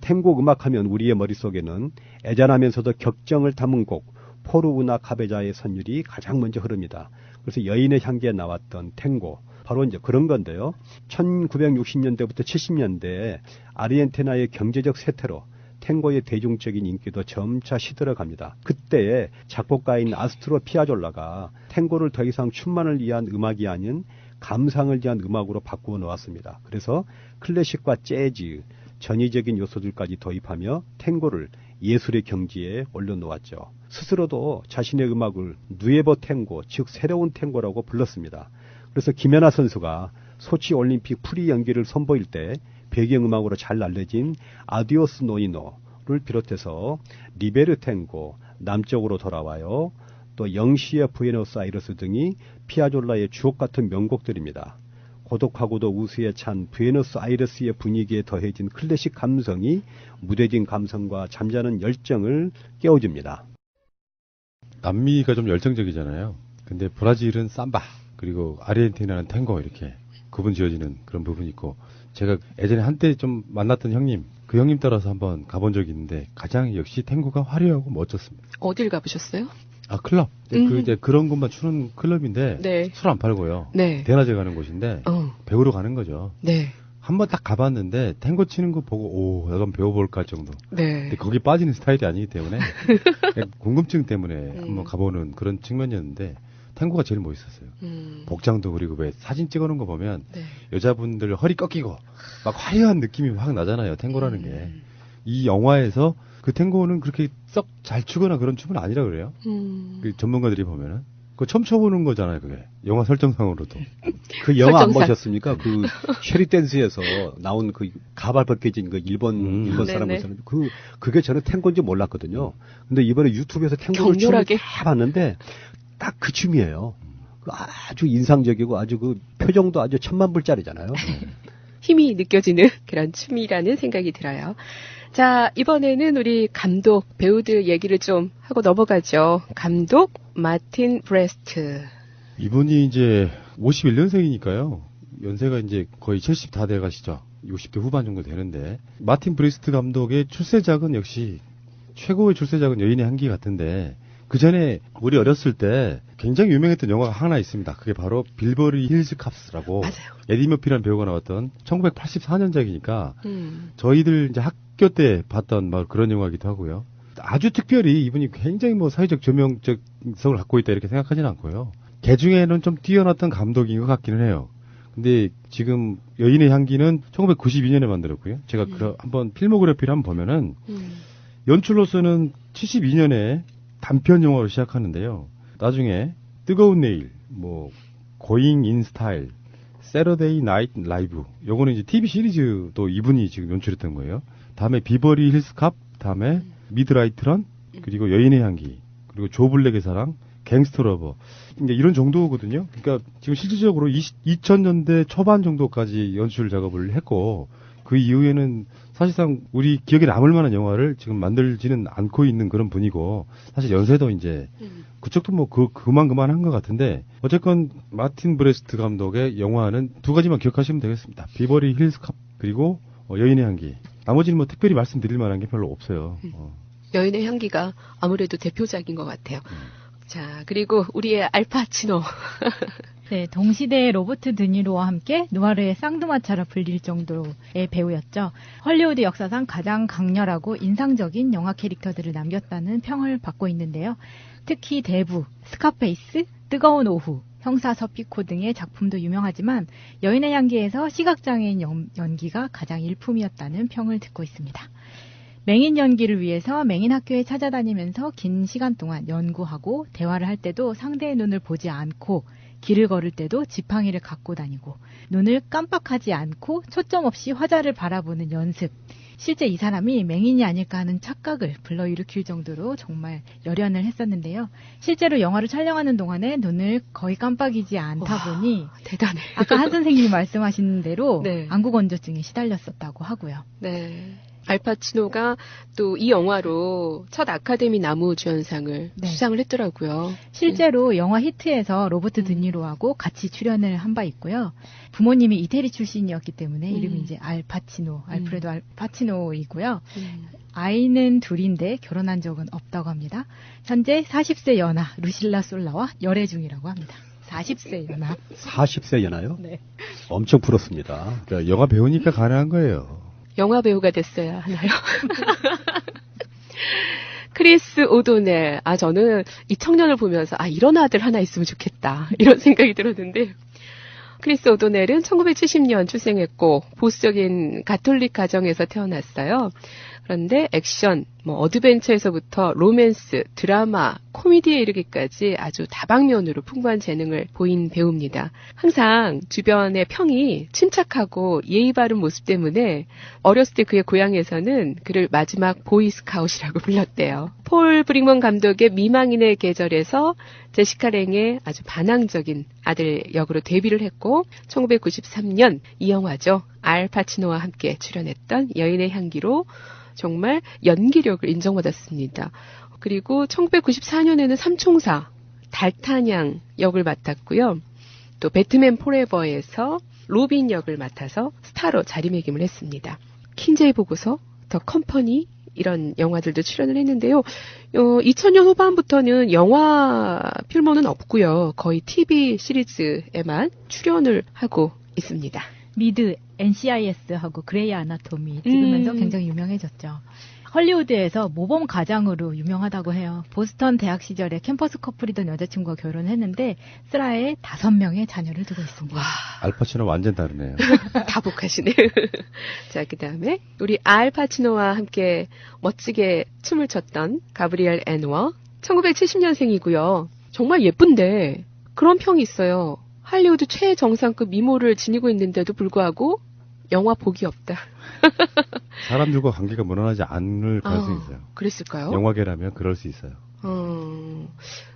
S17: 탱고 음악하면 우리의 머릿속에는 애잔하면서도 격정을 담은 곡, 포르우나 카베자의 선율이 가장 먼저 흐릅니다. 그래서 여인의 향기에 나왔던 탱고, 바로 이제 그런 건데요. 1960년대부터 70년대에 아르헨티나의 경제적 쇠퇴로 탱고의 대중적인 인기도 점차 시들어갑니다. 그때에 작곡가인 아스트로 피아졸라가 탱고를 더 이상 춤만을 위한 음악이 아닌 감상을 위한 음악으로 바꾸어 놓았습니다. 그래서 클래식과 재즈, 전위적인 요소들까지 도입하며 탱고를 예술의 경지에 올려놓았죠. 스스로도 자신의 음악을 누에보 탱고, 즉 새로운 탱고라고 불렀습니다. 그래서 김연아 선수가 소치 올림픽 프리 연기를 선보일 때 배경음악으로 잘 알려진 아디오스 노이노를 비롯해서 리베르 탱고, 남쪽으로 돌아와요, 또 영시의 부에노스아이레스 등이 피아졸라의 주옥 같은 명곡들입니다. 고독하고도 우수에 찬 부에노스아이레스의 분위기에 더해진 클래식 감성이 무뎌진 감성과 잠자는 열정을 깨워줍니다.
S18: 남미가 좀 열정적이잖아요. 근데 브라질은 삼바, 그리고 아르헨티나는 탱고 이렇게 구분 지어지는 그런 부분이 있고, 제가 예전에 한때 좀 만났던 형님, 그 형님 따라서 한번 가본 적이 있는데 가장 역시 탱고가 화려하고 멋졌습니다.
S16: 어딜 가보셨어요?
S18: 아, 클럽. 이제 그런 것만 추는 클럽인데
S16: 네.
S18: 술 안 팔고요.
S16: 네.
S18: 대낮에 가는 곳인데 배우러 가는 거죠.
S16: 네.
S18: 한번 딱 가봤는데 탱고 치는 거 보고 오, 내가 한번 배워볼까 정도.
S16: 네.
S18: 근데 거기 빠지는 스타일이 아니기 때문에 궁금증 때문에 한번 가보는 그런 측면이었는데 탱고가 제일 멋있었어요. 복장도, 그리고 왜 사진 찍어놓은 거 보면
S16: 네.
S18: 여자분들 허리 꺾이고 막 화려한 느낌이 확 나잖아요. 탱고라는 게. 이 영화에서 그 탱고는 그렇게 썩 잘 추거나 그런 춤은 아니라 그래요. 그 전문가들이 보면은. 그거 처음 쳐보는 거잖아요, 그게. 영화 설정상으로도.
S11: 그 영화 안 보셨습니까? 그 쉐리 댄스에서 나온 그 가발 벗겨진 그 일본 사람을 그게 저는 탱고인지 몰랐거든요. 근데 이번에 유튜브에서 탱고를 춤을 다 봤는데 딱 그 춤이에요. 아주 인상적이고 아주 그 표정도 아주 천만불짜리잖아요.
S16: 힘이 느껴지는 그런 춤이라는 생각이 들어요. 자, 이번에는 우리 감독, 배우들 얘기를 좀 하고 넘어가죠. 감독, 마틴 브레스트.
S18: 이분이 이제 51년생이니까요. 연세가 이제 거의 70 다 돼 가시죠. 60대 후반 정도 되는데. 마틴 브레스트 감독의 출세작은 역시 최고의 출세작은 여인의 향기 같은데, 그 전에 우리 어렸을 때 굉장히 유명했던 영화가 하나 있습니다. 그게 바로 빌버리 힐즈 캅스라고.
S16: 맞아요.
S18: 에디 머피라는 배우가 나왔던 1984년작이니까 저희들 이제 학교 때 봤던 막 그런 영화이기도 하고요. 아주 특별히 이분이 굉장히 뭐 사회적 조명적성을 갖고 있다 이렇게 생각하지는 않고요. 개 중에는 좀 뛰어났던 감독인 것 같기는 해요. 근데 지금 여인의 향기는 1992년에 만들었고요. 제가 한번 필모그래피를 한번 보면은 연출로서는 72년에 단편 영화로 시작하는데요. 나중에 뜨거운 내일, 뭐 고잉 인 스타일, 세러데이 나이트 라이브, 요거는 이제 TV 시리즈도 이분이 지금 연출했던 거예요. 다음에 비버리 힐스 캅, 다음에 미드라이트 런, 그리고 여인의 향기, 그리고 조 블랙의 사랑, 갱스터 러버, 이제 이런 정도거든요. 그러니까 지금 실질적으로 2000년대 초반 정도까지 연출 작업을 했고, 그 이후에는 사실상 우리 기억에 남을 만한 영화를 지금 만들지는 않고 있는 그런 분이고, 사실 연세도 이제 그쪽도 뭐 그만한 것 같은데, 어쨌건 마틴 브레스트 감독의 영화는 두 가지만 기억하시면 되겠습니다. 비버리 힐스캅 그리고 여인의 향기. 나머지는 뭐 특별히 말씀드릴 만한 게 별로 없어요.
S16: 여인의 향기가 아무래도 대표작인 것 같아요. 자, 그리고 우리의 알파치노.
S10: 네, 동시대의 로버트 드니로와 함께 누아르의 쌍두마차라 불릴 정도의 배우였죠. 헐리우드 역사상 가장 강렬하고 인상적인 영화 캐릭터들을 남겼다는 평을 받고 있는데요. 특히 대부, 스카페이스, 뜨거운 오후, 형사 서피코 등의 작품도 유명하지만 여인의 향기에서 시각장애인 연기가 가장 일품이었다는 평을 듣고 있습니다. 맹인 연기를 위해서 맹인 학교에 찾아다니면서 긴 시간 동안 연구하고 대화를 할 때도 상대의 눈을 보지 않고 길을 걸을 때도 지팡이를 갖고 다니고 눈을 깜빡하지 않고 초점 없이 화자를 바라보는 연습. 실제 이 사람이 맹인이 아닐까 하는 착각을 불러일으킬 정도로 정말 열연을 했었는데요. 실제로 영화를 촬영하는 동안에 눈을 거의 깜빡이지 않다 보니
S16: 대단해.
S10: 아까 한 선생님이 말씀하신 대로
S16: 네.
S10: 안구건조증에 시달렸었다고 하고요.
S16: 네. 알파치노가 또 이 영화로 첫 아카데미 나무주연상을 수상을 했더라고요.
S10: 실제로 영화 히트에서 로버트 드니로하고 같이 출연을 한 바 있고요. 부모님이 이태리 출신이었기 때문에 이름이 이제 알파치노, 알프레도 알파치노이고요. 아이는 둘인데 결혼한 적은 없다고 합니다. 현재 40세 연하 루실라 솔라와 열애 중이라고 합니다. 40세 연하.
S17: 40세 연하요?
S10: 네.
S17: 엄청 부럽습니다.
S18: 그러니까 영화 배우니까 가능한 거예요.
S16: 영화 배우가 됐어야 하나요? 크리스 오도넬. 저는 이 청년을 보면서 이런 아들 하나 있으면 좋겠다. 이런 생각이 들었는데, 크리스 오도넬은 1970년 출생했고 보수적인 가톨릭 가정에서 태어났어요. 그런데 액션, 어드벤처에서부터 로맨스, 드라마, 코미디에 이르기까지 아주 다방면으로 풍부한 재능을 보인 배우입니다. 항상 주변의 평이 침착하고 예의 바른 모습 때문에 어렸을 때 그의 고향에서는 그를 마지막 보이스카웃이라고 불렀대요. 폴 브링먼 감독의 미망인의 계절에서 제시카 랭의 아주 반항적인 아들 역으로 데뷔를 했고 1993년 이 영화죠. 알파치노와 함께 출연했던 여인의 향기로 정말 연기력을 인정받았습니다. 그리고 1994년에는 삼총사 달타냥 역을 맡았고요. 또 배트맨 포레버에서 로빈 역을 맡아서 스타로 자리매김을 했습니다. 킨제이 보고서, 더 컴퍼니 이런 영화들도 출연을 했는데요. 2000년 후반부터는 영화 필모는 없고요. 거의 TV 시리즈에만 출연을 하고 있습니다.
S10: 미드, NCIS하고 그레이 아나토미 찍으면서 굉장히 유명해졌죠. 헐리우드에서 모범 가장으로 유명하다고 해요. 보스턴 대학 시절에 캠퍼스 커플이던 여자친구와 결혼했는데 슬라에 5명의 자녀를 두고 있습니다.
S18: 알파치노 완전 다르네요.
S16: 다복하시네요. 자, 그 다음에 우리 알파치노와 함께 멋지게 춤을 췄던 가브리엘 애누어. 1970년생이고요. 정말 예쁜데 그런 평이 있어요. 할리우드 최정상급 미모를 지니고 있는데도 불구하고 영화 복이 없다.
S18: 사람들과 관계가 무난하지 않을 가능성이 있어요.
S16: 그랬을까요?
S18: 영화계라면 그럴 수 있어요.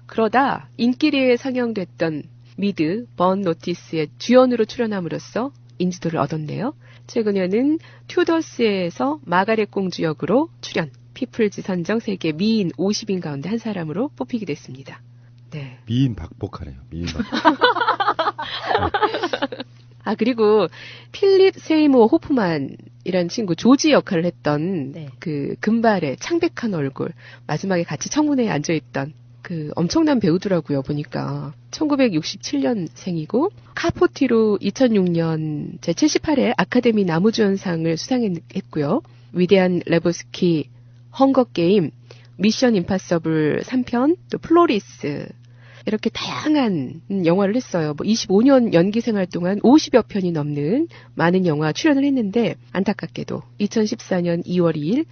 S16: 그러다 인기리에 상영됐던 미드, 번 노티스의 주연으로 출연함으로써 인지도를 얻었네요. 최근에는 튜더스에서 마가렛 공주 역으로 출연, 피플즈 선정 세계 미인 50인 가운데 한 사람으로 뽑히게 됐습니다. 네.
S18: 미인 박복하네요. 미인 박복.
S16: 그리고 필립 세이모 호프만이라는 친구 조지 역할을 했던 그 금발의 창백한 얼굴, 마지막에 같이 청문회에 앉아있던 그 엄청난 배우더라고요. 보니까 1967년생이고 카포티로 2006년 제78회 아카데미 나무주연상을 수상했고요. 위대한 레보스키, 헝거게임, 미션 임파서블 3편, 또 플로리스 이렇게 다양한 영화를 했어요. 25년 연기 생활 동안 50여 편이 넘는 많은 영화 출연을 했는데 안타깝게도 2014년 2월 2일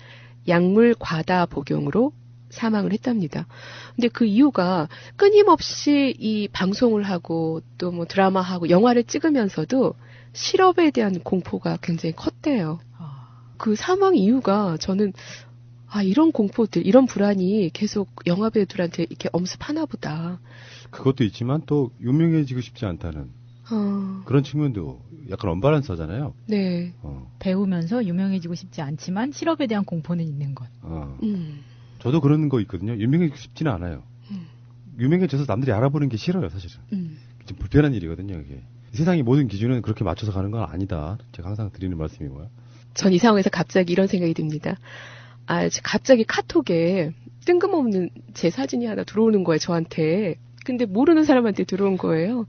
S16: 약물 과다 복용으로 사망을 했답니다. 근데 그 이유가 끊임없이 이 방송을 하고 또 드라마하고 영화를 찍으면서도 실업에 대한 공포가 굉장히 컸대요. 그 사망 이유가 저는 이런 공포들, 이런 불안이 계속 영화배우들한테 이렇게 엄습하나 보다.
S18: 그것도 있지만 또 유명해지고 싶지 않다는. 그런 측면도 약간 언밸런스하잖아요.
S16: 네.
S10: 배우면서 유명해지고 싶지 않지만 실업에 대한 공포는 있는 것.
S18: 저도 그런 거 있거든요. 유명해지고 싶지는 않아요. 유명해져서 남들이 알아보는 게 싫어요, 사실은. 좀 불편한 일이거든요, 이게. 세상의 모든 기준은 그렇게 맞춰서 가는 건 아니다. 제가 항상 드리는 말씀이고요.
S16: 전 이 상황에서 갑자기 이런 생각이 듭니다. 갑자기 카톡에 뜬금없는 제 사진이 하나 들어오는 거예요, 저한테. 근데 모르는 사람한테 들어온 거예요.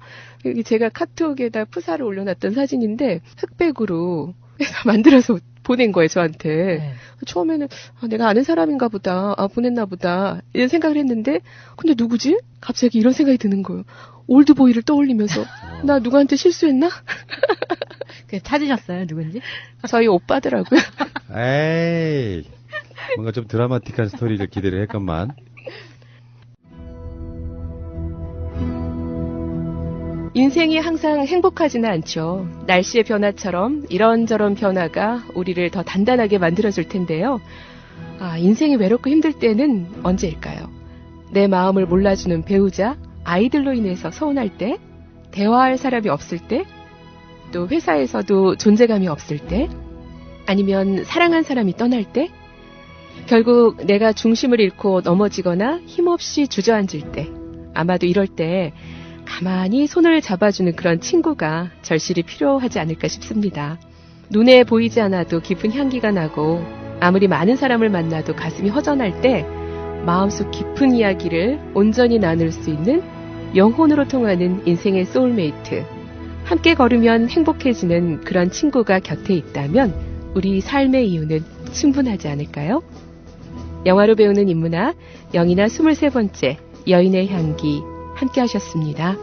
S16: 제가 카톡에다 프사를 올려놨던 사진인데 흑백으로 해서 만들어서 보낸 거예요, 저한테. 네. 처음에는 내가 아는 사람인가 보다, 보냈나 보다 이런 생각을 했는데 근데 누구지? 갑자기 이런 생각이 드는 거예요. 올드보이를 떠올리면서 나 누구한테 실수했나?
S10: 찾으셨어요, 누군지?
S16: 저희 오빠더라고요.
S18: 에이, 뭔가 좀 드라마틱한 스토리를 기대를 했건만.
S16: 인생이 항상 행복하지는 않죠. 날씨의 변화처럼 이런저런 변화가 우리를 더 단단하게 만들어줄 텐데요. 인생이 외롭고 힘들 때는 언제일까요? 내 마음을 몰라주는 배우자, 아이들로 인해서 서운할 때, 대화할 사람이 없을 때, 또 회사에서도 존재감이 없을 때, 아니면 사랑한 사람이 떠날 때, 결국 내가 중심을 잃고 넘어지거나 힘없이 주저앉을 때, 아마도 이럴 때 가만히 손을 잡아주는 그런 친구가 절실히 필요하지 않을까 싶습니다. 눈에 보이지 않아도 깊은 향기가 나고 아무리 많은 사람을 만나도 가슴이 허전할 때 마음속 깊은 이야기를 온전히 나눌 수 있는 영혼으로 통하는 인생의 소울메이트, 함께 걸으면 행복해지는 그런 친구가 곁에 있다면 우리 삶의 이유는 충분하지 않을까요? 영화로 배우는 인문학, 영이나 23번째, 여인의 향기 함께 하셨습니다.